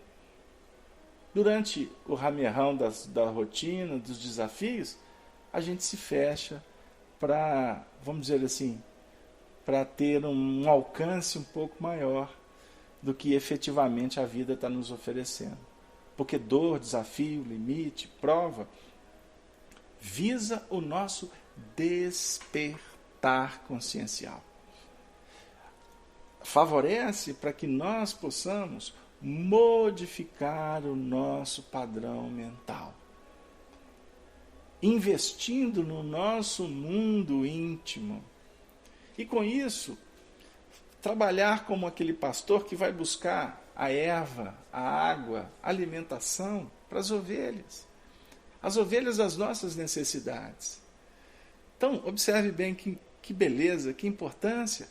durante o ramerrão da rotina, dos desafios, a gente se fecha para, vamos dizer assim, para ter um alcance um pouco maior do que efetivamente a vida está nos oferecendo. Porque dor, desafio, limite, prova, visa o nosso despertar consciencial. Favorece para que nós possamos modificar o nosso padrão mental, investindo no nosso mundo íntimo. E com isso, trabalhar como aquele pastor que vai buscar a erva, a água, a alimentação para as ovelhas das nossas necessidades. Então, observe bem que beleza, que importância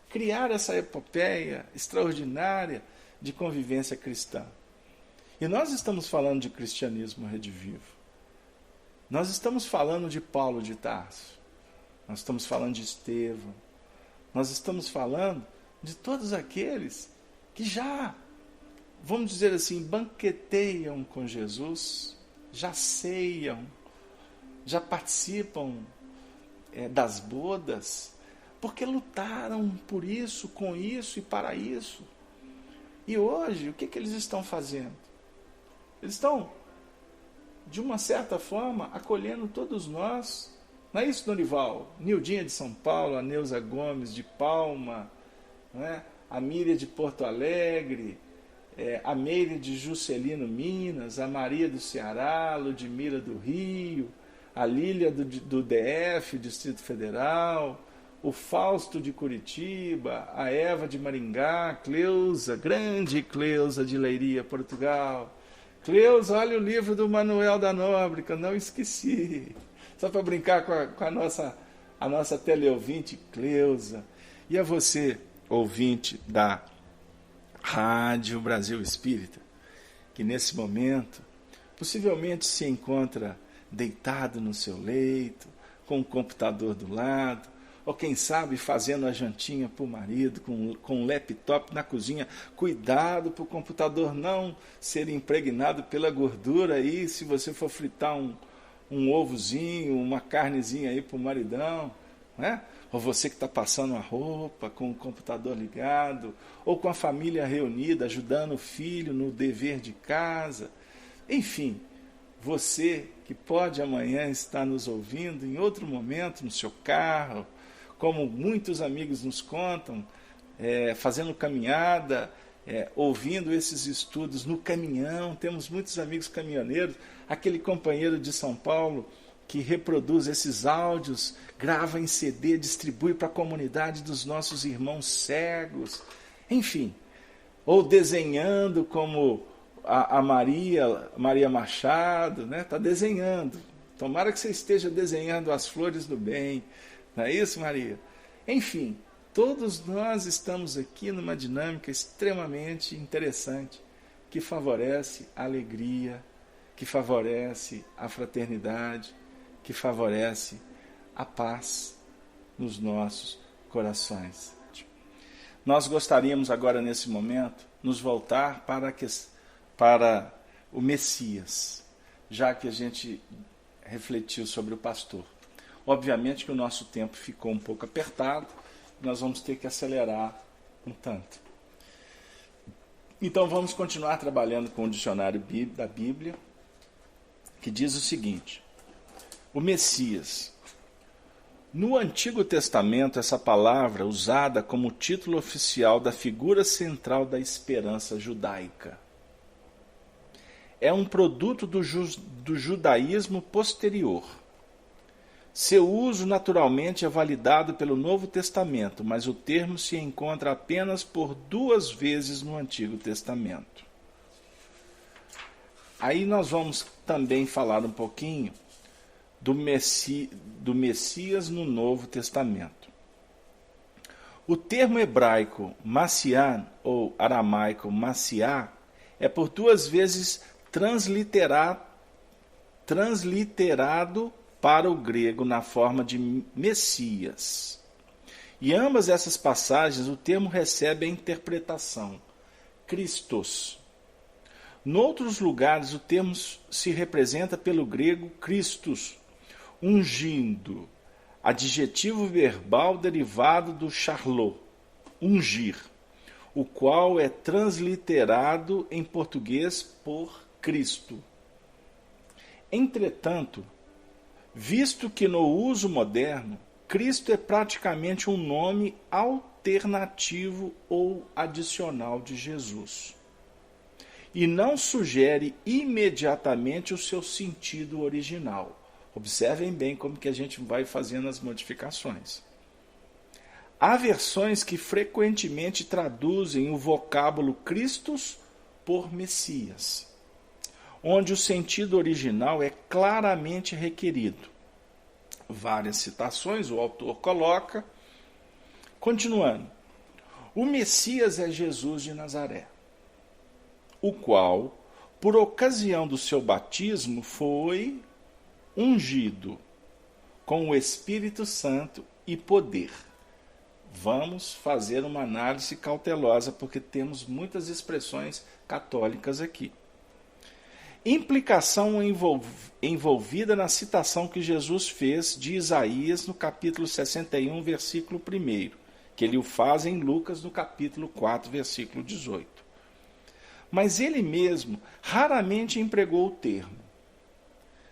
criar essa epopeia extraordinária de convivência cristã. E nós estamos falando de cristianismo redivivo. Nós estamos falando de Paulo de Tarso. Nós estamos falando de Estevão. Nós estamos falando de todos aqueles que já vamos dizer assim, banqueteiam com Jesus, já ceiam, já participam das bodas, porque lutaram por isso, com isso e para isso. E hoje, o que eles estão fazendo? Eles estão, de uma certa forma, acolhendo todos nós. Não é isso, Dorival? Nildinha de São Paulo, a Neuza Gomes de Palma, não é? A Míria de Porto Alegre, a Meire de Juscelino, Minas, a Maria do Ceará, a Ludmila do Rio, a Lília do DF, Distrito Federal, o Fausto de Curitiba, a Eva de Maringá, Cleusa, grande Cleusa de Leiria, Portugal. Cleusa, olha o livro do Manuel da Nóbrega, não esqueci. Só para brincar com a nossa teleouvinte, Cleusa. E a você, ouvinte da Rádio Brasil Espírita, que nesse momento possivelmente se encontra deitado no seu leito, com o computador do lado, ou quem sabe fazendo a jantinha para o marido, com um laptop na cozinha. Cuidado para o computador não ser impregnado pela gordura aí, se você for fritar um ovozinho, uma carnezinha aí para o maridão, né? Ou você que está passando a roupa com o computador ligado, ou com a família reunida, ajudando o filho no dever de casa. Enfim, você que pode amanhã estar nos ouvindo em outro momento, no seu carro, como muitos amigos nos contam, fazendo caminhada, ouvindo esses estudos no caminhão. Temos muitos amigos caminhoneiros, aquele companheiro de São Paulo que reproduz esses áudios, grava em CD, distribui para a comunidade dos nossos irmãos cegos, enfim, ou desenhando como a Maria Machado, né? Está desenhando. Tomara que você esteja desenhando as flores do bem, não é isso, Maria? Enfim, todos nós estamos aqui numa dinâmica extremamente interessante, que favorece a alegria, que favorece a fraternidade, que favorece a paz nos nossos corações. Nós gostaríamos agora, nesse momento, nos voltar para o Messias, já que a gente refletiu sobre o pastor. Obviamente que o nosso tempo ficou um pouco apertado, nós vamos ter que acelerar um tanto. Então vamos continuar trabalhando com o dicionário da Bíblia, que diz o seguinte: o Messias. No Antigo Testamento, essa palavra é usada como título oficial da figura central da esperança judaica. É um produto do judaísmo posterior. Seu uso naturalmente é validado pelo Novo Testamento, mas o termo se encontra apenas por 2 vezes no Antigo Testamento. Aí nós vamos também falar um pouquinho do Messias no Novo Testamento. O termo hebraico Massiá, ou aramaico Massiá, é por 2 vezes transliterado para o grego na forma de Messias. Em ambas essas passagens, o termo recebe a interpretação Christos. Noutros lugares, o termo se representa pelo grego Christus, ungindo, adjetivo verbal derivado do charlot, ungir, o qual é transliterado em português por Cristo. Entretanto, visto que no uso moderno, Cristo é praticamente um nome alternativo ou adicional de Jesus, e não sugere imediatamente o seu sentido original. Observem bem como que a gente vai fazendo as modificações. Há versões que frequentemente traduzem o vocábulo Christus por Messias, onde o sentido original é claramente requerido. Várias citações o autor coloca. Continuando. O Messias é Jesus de Nazaré, o qual, por ocasião do seu batismo, foi ungido com o Espírito Santo e poder. Vamos fazer uma análise cautelosa, porque temos muitas expressões católicas aqui. Implicação envolvida na citação que Jesus fez de Isaías no capítulo 61, versículo 1, que ele o faz em Lucas no capítulo 4, versículo 18. Mas ele mesmo raramente empregou o termo,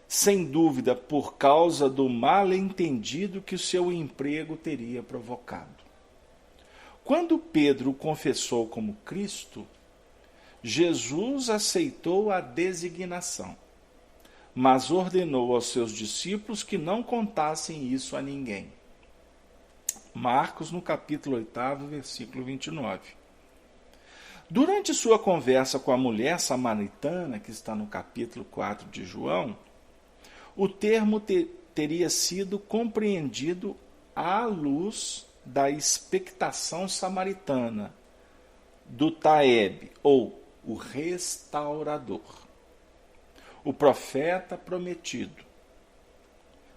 sem dúvida por causa do mal-entendido que o seu emprego teria provocado. Quando Pedro o confessou como Cristo, Jesus aceitou a designação, mas ordenou aos seus discípulos que não contassem isso a ninguém. Marcos, no capítulo 8, versículo 29. Durante sua conversa com a mulher samaritana, que está no capítulo 4 de João, o termo teria sido compreendido à luz da expectação samaritana, do Taeb, ou o restaurador, o profeta prometido,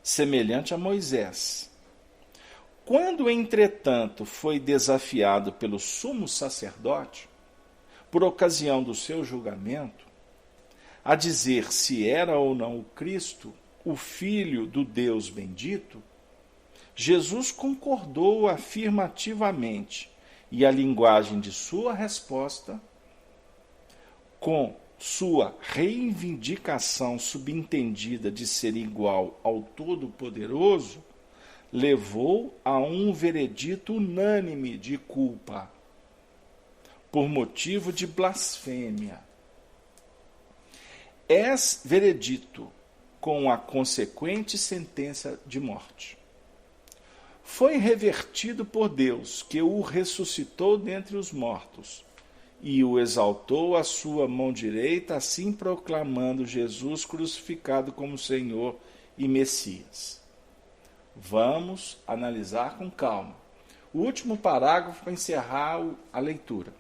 semelhante a Moisés. Quando, entretanto, foi desafiado pelo sumo sacerdote, por ocasião do seu julgamento, a dizer se era ou não o Cristo, o Filho do Deus bendito, Jesus concordou afirmativamente, e a linguagem de sua resposta, com sua reivindicação subentendida de ser igual ao Todo-Poderoso, levou a um veredito unânime de culpa, por motivo de blasfêmia. Veredito com a consequente sentença de morte. Foi revertido por Deus, que o ressuscitou dentre os mortos, e o exaltou à sua mão direita, assim proclamando Jesus crucificado como Senhor e Messias. Vamos analisar com calma. O último parágrafo para encerrar a leitura.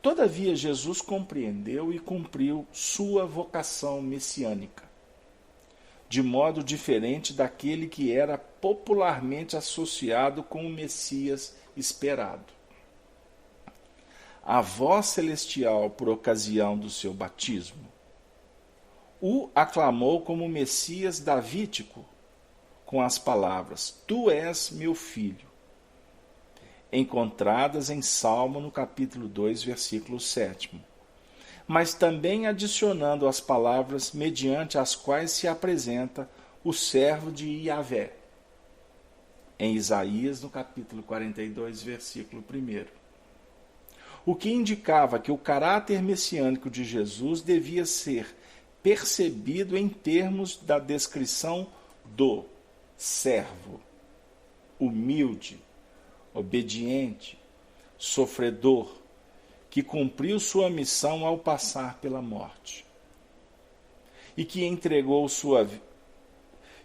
Todavia, Jesus compreendeu e cumpriu sua vocação messiânica, de modo diferente daquele que era popularmente associado com o Messias esperado. A voz celestial, por ocasião do seu batismo, o aclamou como Messias davídico, com as palavras: Tu és meu filho, encontradas em Salmo no capítulo 2, versículo 7, mas também adicionando as palavras mediante as quais se apresenta o servo de Yahvé, em Isaías no capítulo 42, versículo 1. O que indicava que o caráter messiânico de Jesus devia ser percebido em termos da descrição do servo, humilde, obediente, sofredor, que cumpriu sua missão ao passar pela morte e que entregou sua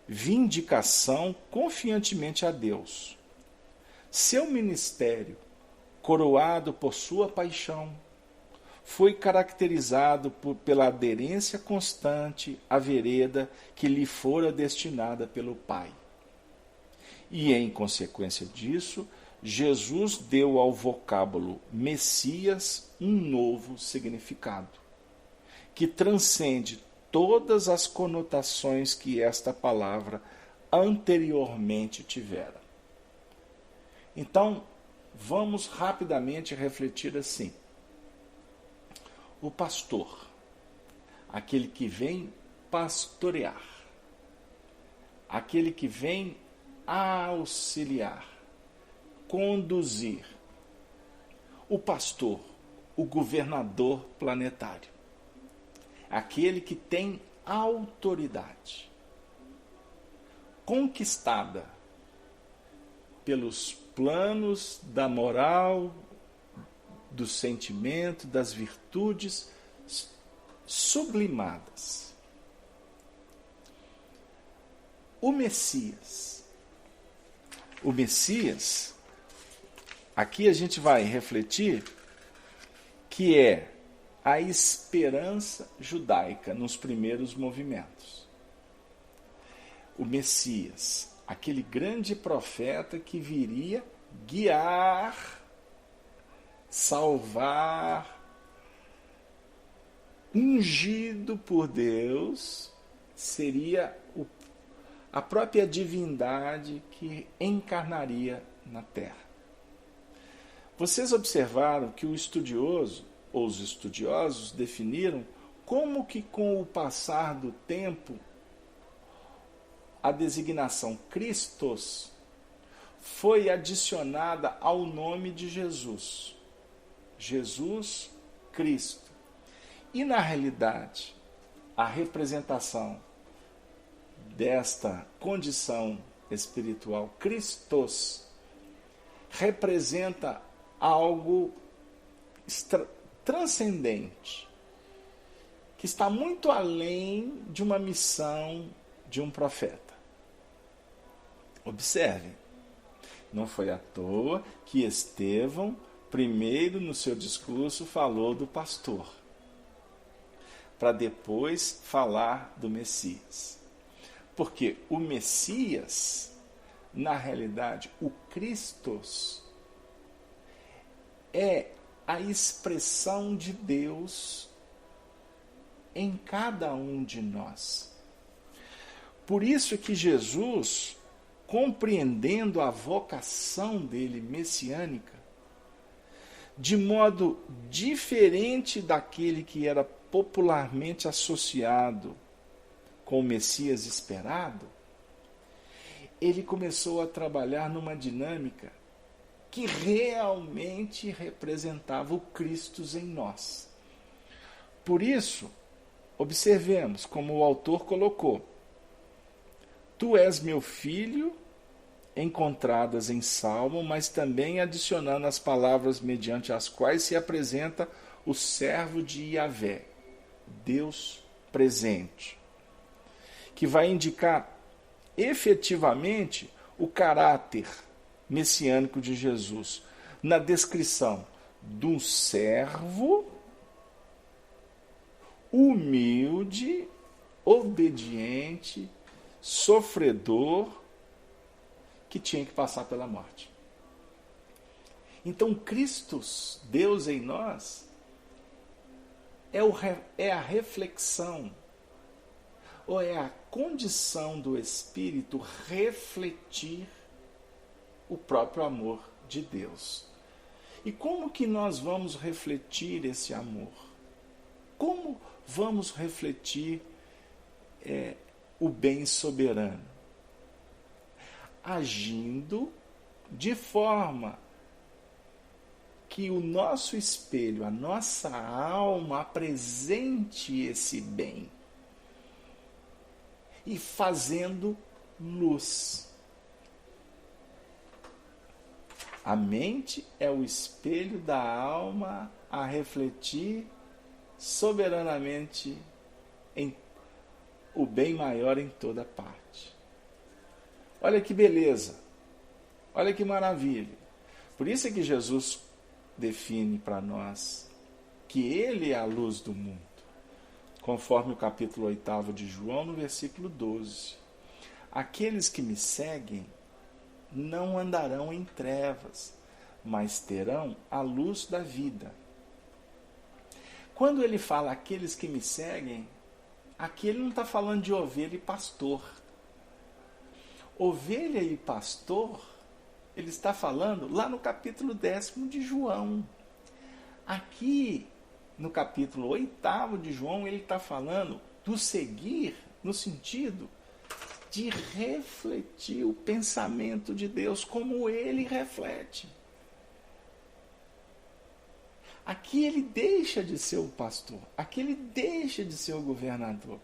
vindicação confiantemente a Deus. Seu ministério, coroado por sua paixão, foi caracterizado pela aderência constante à vereda que lhe fora destinada pelo Pai. E, em consequência disso, Jesus deu ao vocábulo Messias um novo significado, que transcende todas as conotações que esta palavra anteriormente tivera. Então, vamos rapidamente refletir assim. O pastor, aquele que vem pastorear, aquele que vem auxiliar, conduzir. O pastor, o governador planetário, aquele que tem autoridade, conquistada pelos planos da moral, do sentimento, das virtudes sublimadas. O Messias, aqui a gente vai refletir que é a esperança judaica nos primeiros movimentos. O Messias, aquele grande profeta que viria guiar, salvar, ungido por Deus, seria a própria divindade que encarnaria na Terra. Vocês observaram que o estudioso, ou os estudiosos, definiram como que com o passar do tempo a designação Christos foi adicionada ao nome de Jesus. Jesus Cristo. E na realidade, a representação desta condição espiritual, Christos, representa algo transcendente, que está muito além de uma missão de um profeta. Observe, não foi à toa que Estevão, primeiro no seu discurso, falou do pastor, para depois falar do Messias. Porque o Messias, na realidade, o Christos, é a expressão de Deus em cada um de nós. Por isso que Jesus, compreendendo a vocação dele messiânica, de modo diferente daquele que era popularmente associado com o Messias esperado, ele começou a trabalhar numa dinâmica que realmente representava o Cristo em nós. Por isso, observemos como o autor colocou: Tu és meu filho, encontradas em Salmo, mas também adicionando as palavras mediante as quais se apresenta o servo de Yahvé, Deus presente, que vai indicar efetivamente o caráter messiânico de Jesus, na descrição de um servo humilde, obediente, sofredor, que tinha que passar pela morte. Então, Cristo, Deus em nós, é a reflexão, ou é a condição do Espírito refletir o próprio amor de Deus. E como que nós vamos refletir esse amor? Como vamos refletir o bem soberano? Agindo de forma que o nosso espelho, a nossa alma, apresente esse bem. E fazendo luz. A mente é o espelho da alma a refletir soberanamente em o bem maior em toda parte. Olha que beleza, olha que maravilha. Por isso é que Jesus define para nós que Ele é a luz do mundo, conforme o capítulo 8 de João, no versículo 12. Aqueles que me seguem não andarão em trevas, mas terão a luz da vida. Quando ele fala aqueles que me seguem, aqui ele não está falando de ovelha e pastor. Ovelha e pastor, ele está falando lá no capítulo 10 de João. Aqui, no capítulo 8 de João, ele está falando do seguir no sentido de refletir o pensamento de Deus como ele reflete. Aqui ele deixa de ser o pastor, aqui ele deixa de ser o governador.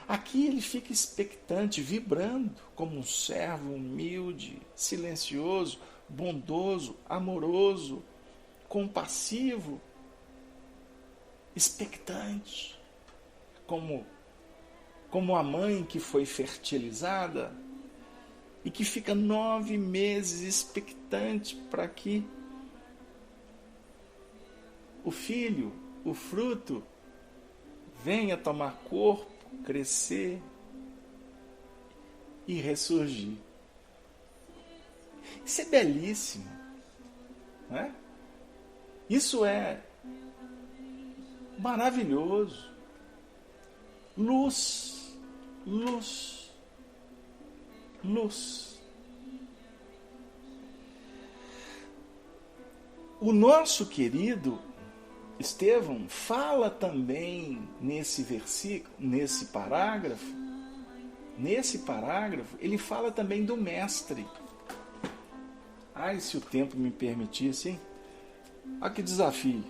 Aqui ele fica expectante, vibrando como um servo humilde, silencioso, bondoso, amoroso, compassivo, expectante, como a mãe que foi fertilizada e que fica 9 meses expectante para que o filho, o fruto, venha tomar corpo, crescer e ressurgir. Isso é belíssimo. Não é? Isso é maravilhoso. Luz, luz, luz. O nosso querido Estevão fala também nesse versículo, nesse parágrafo, ele fala também do mestre. Ai, se o tempo me permitisse, hein? Olha que desafio.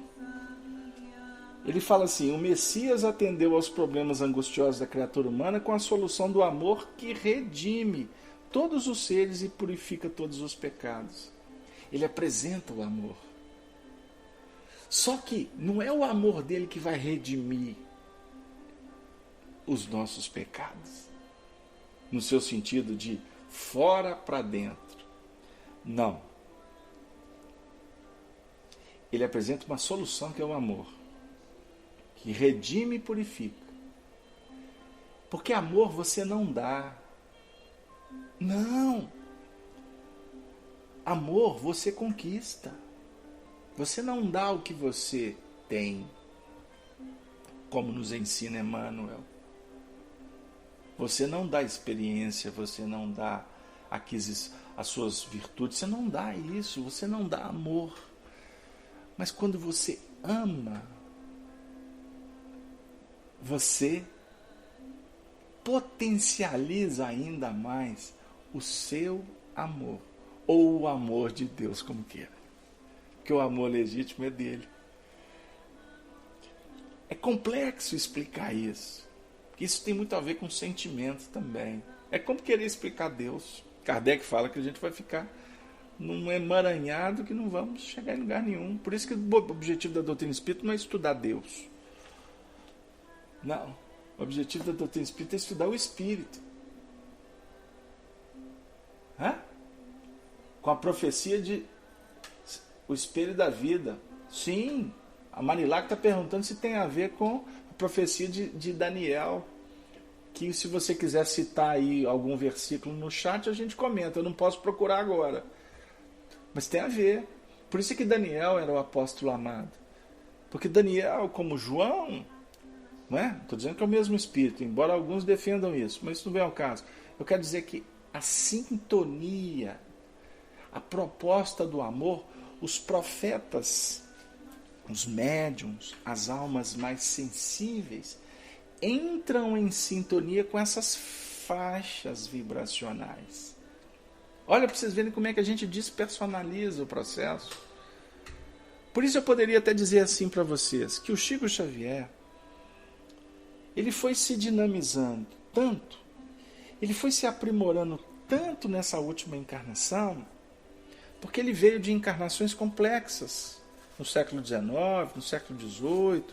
Ele fala assim: o Messias atendeu aos problemas angustiosos da criatura humana com a solução do amor que redime todos os seres e purifica todos os pecados. Ele apresenta o amor. Só que não é o amor dele que vai redimir os nossos pecados, no seu sentido de fora para dentro. Não. Ele apresenta uma solução que é o amor, que redime e purifica. Porque amor você não dá. Não. Amor você conquista. Você não dá o que você tem, como nos ensina Emmanuel. Você não dá experiência, você não dá as suas virtudes, você não dá isso, você não dá amor. Mas quando você ama, você potencializa ainda mais o seu amor, ou o amor de Deus, como queira. Porque o amor legítimo é dele. É complexo explicar isso. Porque isso tem muito a ver com sentimento também. É como querer explicar Deus. Kardec fala que a gente vai ficar num emaranhado que não vamos chegar em lugar nenhum. Por isso que o objetivo da doutrina espírita não é estudar Deus. Não. O objetivo da doutrina espírita é estudar o Espírito. Com a profecia de o espelho da vida. Sim, a Marilac está perguntando se tem a ver com a profecia de Daniel. Que se você quiser citar aí algum versículo no chat, a gente comenta. Eu não posso procurar agora. Mas tem a ver. Por isso é que Daniel era o apóstolo amado. Porque Daniel, como João, não é? Estou dizendo que é o mesmo espírito, embora alguns defendam isso, mas isso não vem ao caso. Eu quero dizer que a sintonia, a proposta do amor, os profetas, os médiuns, as almas mais sensíveis, entram em sintonia com essas faixas vibracionais. Olha para vocês verem como é que a gente despersonaliza o processo. Por isso eu poderia até dizer assim para vocês, que o Chico Xavier, ele foi se dinamizando tanto, ele foi se aprimorando tanto nessa última encarnação, porque ele veio de encarnações complexas, no século XIX, no século XVIII,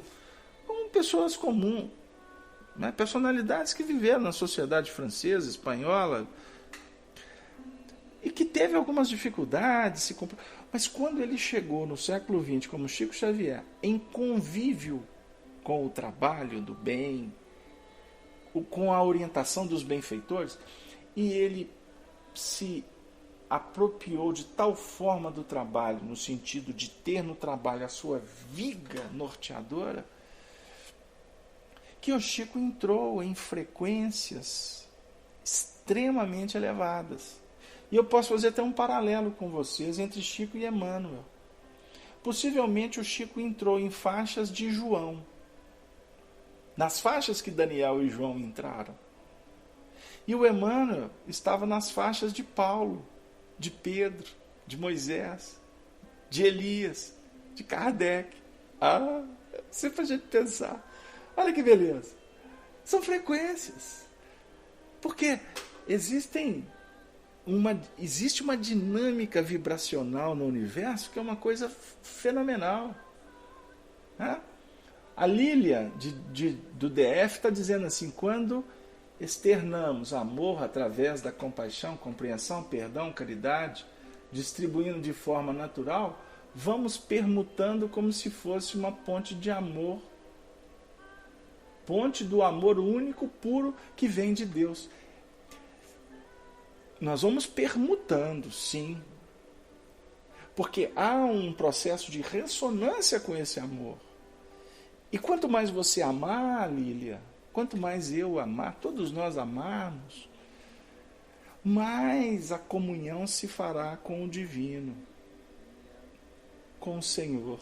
como pessoas comuns, né? Personalidades que viveram na sociedade francesa, espanhola, e que teve algumas dificuldades, mas quando ele chegou no século XX, como Chico Xavier, em convívio com o trabalho do bem, com a orientação dos benfeitores, e ele se apropriou de tal forma do trabalho, no sentido de ter no trabalho a sua viga norteadora, que o Chico entrou em frequências extremamente elevadas. E eu posso fazer até um paralelo com vocês entre Chico e Emmanuel. Possivelmente o Chico entrou em faixas de João, nas faixas que Daniel e João entraram. E o Emmanuel estava nas faixas de Paulo, de Pedro, de Moisés, de Elias, de Kardec. Sempre a gente pensar. Olha que beleza. São frequências. Porque existe uma dinâmica vibracional no universo que é uma coisa fenomenal. Né? A Lília do DF está dizendo assim: quando externamos amor através da compaixão, compreensão, perdão, caridade, distribuindo de forma natural, vamos permutando como se fosse uma ponte de amor, ponte do amor único, puro, que vem de Deus. Nós vamos permutando, sim, Porque há um processo de ressonância com esse amor. E quanto mais você amar, Lília, quanto mais eu amar, todos nós amarmos, mais a comunhão se fará com o divino, com o Senhor.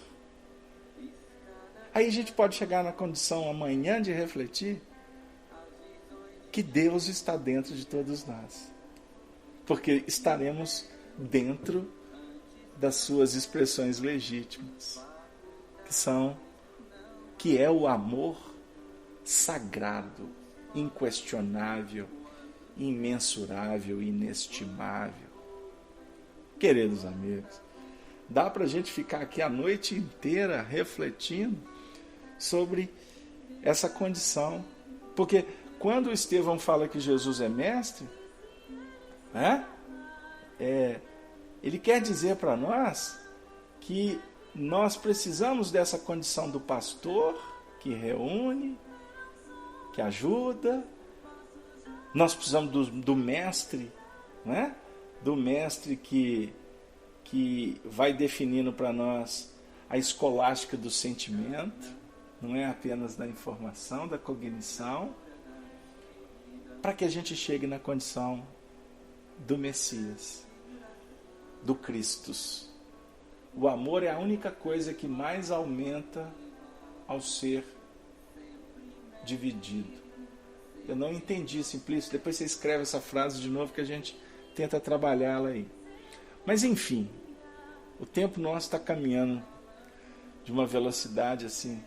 Aí a gente pode chegar na condição amanhã de refletir que Deus está dentro de todos nós. Porque estaremos dentro das suas expressões legítimas, que é o amor sagrado, inquestionável, imensurável, inestimável. Queridos amigos, dá para a gente ficar aqui a noite inteira refletindo sobre essa condição. Porque quando o Estevão fala que Jesus é mestre, ele quer dizer para nós que nós precisamos dessa condição do pastor que reúne, que ajuda. Nós precisamos do mestre, do mestre que vai definindo para nós a escolástica do sentimento, não é apenas da informação, da cognição, para que a gente chegue na condição do Messias, do Christus. O amor é a única coisa que mais aumenta ao ser dividido. Eu não entendi, Simplício. Depois você escreve essa frase de novo que a gente tenta trabalhá-la aí. Mas enfim, o tempo nosso está caminhando de uma velocidade assim,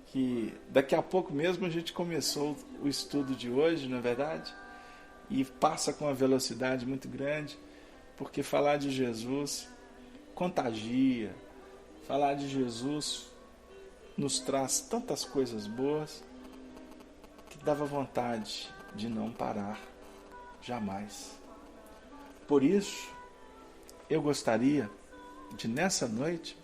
que daqui a pouco mesmo a gente começou o estudo de hoje, não é verdade? E passa com uma velocidade muito grande, porque falar de Jesus contagia, falar de Jesus nos traz tantas coisas boas, que dava vontade de não parar, jamais. Por isso, eu gostaria de, nessa noite,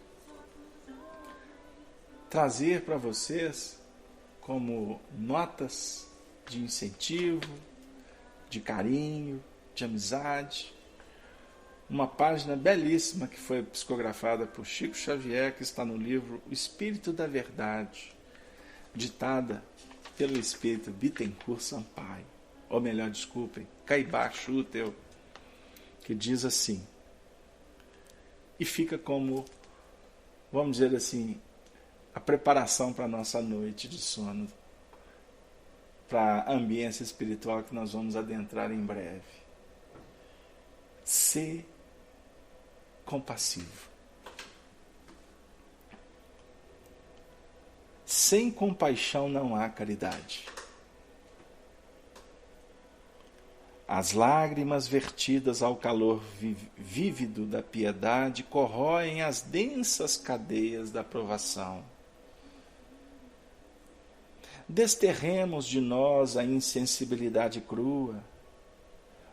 trazer para vocês, como notas de incentivo, de carinho, de amizade, uma página belíssima que foi psicografada por Chico Xavier, que está no livro O Espírito da Verdade, ditada pelo Espírito Bittencourt Sampaio, ou melhor, desculpem, Caibá Schutel, que diz assim, e fica como, vamos dizer assim, a preparação para a nossa noite de sono, para a ambiência espiritual que nós vamos adentrar em breve. Ser compassivo. Sem compaixão não há caridade. As lágrimas vertidas ao calor vívido da piedade corroem as densas cadeias da provação. Desterremos de nós a insensibilidade crua,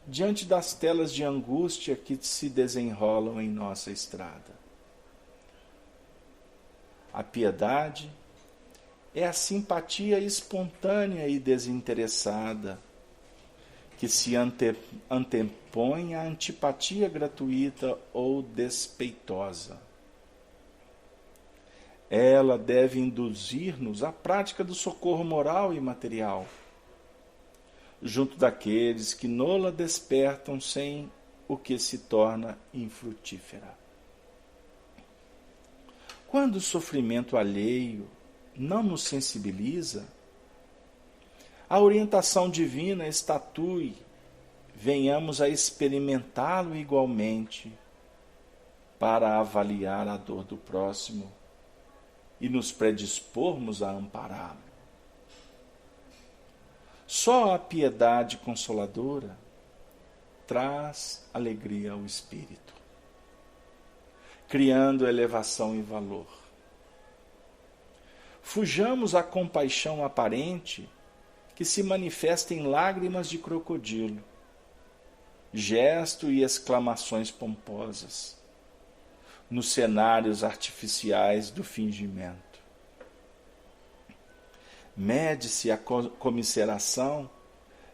diante das telas de angústia que se desenrolam em nossa estrada. A piedade é a simpatia espontânea e desinteressada, que se antepõe à antipatia gratuita ou despeitosa. Ela deve induzir-nos à prática do socorro moral e material, junto daqueles que nola despertam sem o que se torna infrutífera. Quando o sofrimento alheio não nos sensibiliza, a orientação divina estatue, venhamos a experimentá-lo igualmente, para avaliar a dor do próximo e nos predispormos a ampará-lo. Só a piedade consoladora traz alegria ao espírito, criando elevação e valor. Fujamos à compaixão aparente que se manifesta em lágrimas de crocodilo, gesto e exclamações pomposas, nos cenários artificiais do fingimento. Mede-se a comiseração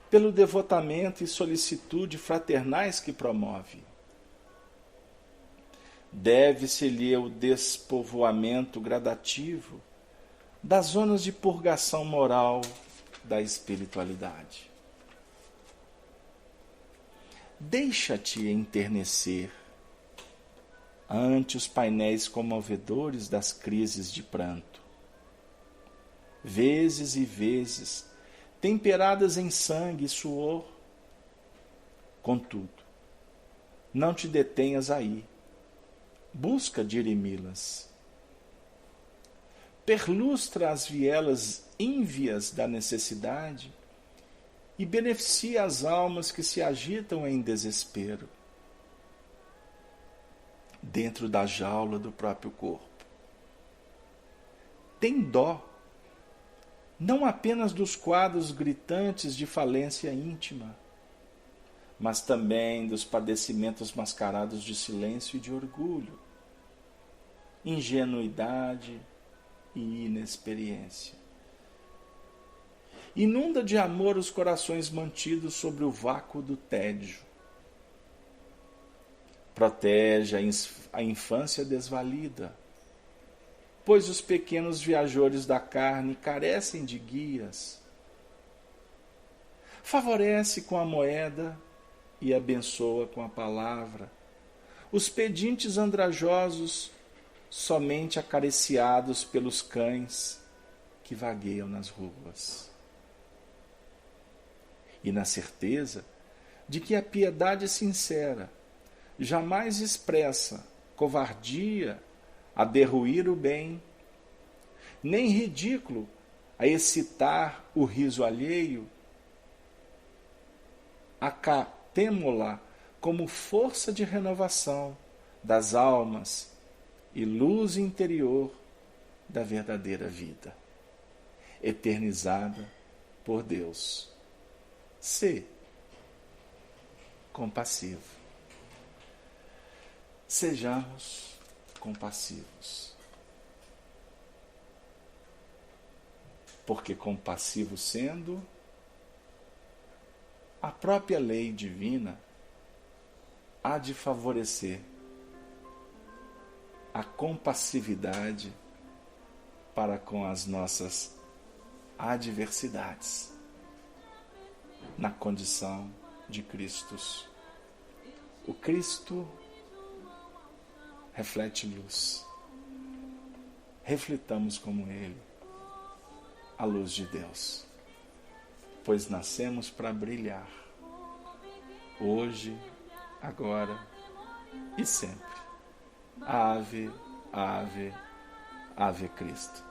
pelo devotamento e solicitude fraternais que promove. Deve-se-lhe o despovoamento gradativo das zonas de purgação moral da espiritualidade. Deixa-te enternecer ante os painéis comovedores das crises de pranto, vezes e vezes temperadas em sangue e suor. Contudo, não te detenhas aí, busca dirimi-las. Perlustra as vielas ínvias da necessidade e beneficia as almas que se agitam em desespero dentro da jaula do próprio corpo. Tem dó, não apenas dos quadros gritantes de falência íntima, mas também dos padecimentos mascarados de silêncio e de orgulho, ingenuidade e inexperiência. Inunda de amor os corações mantidos sobre o vácuo do tédio. Protege a infância desvalida, pois os pequenos viajores da carne carecem de guias. Favorece com a moeda e abençoa com a palavra os pedintes andrajosos, somente acariciados pelos cães que vagueiam nas ruas. E na certeza de que a piedade sincera jamais expressa covardia a derruir o bem, nem ridículo a excitar o riso alheio, acatemo-la como força de renovação das almas e luz interior da verdadeira vida, eternizada por Deus. Sê compassivo. Sejamos compassivos. Porque compassivo sendo, a própria lei divina há de favorecer a compassividade para com as nossas adversidades, na condição de Cristos. O Cristo reflete luz. Reflitamos como Ele a luz de Deus, pois nascemos para brilhar, hoje, agora e sempre. Ave, ave, ave Cristo.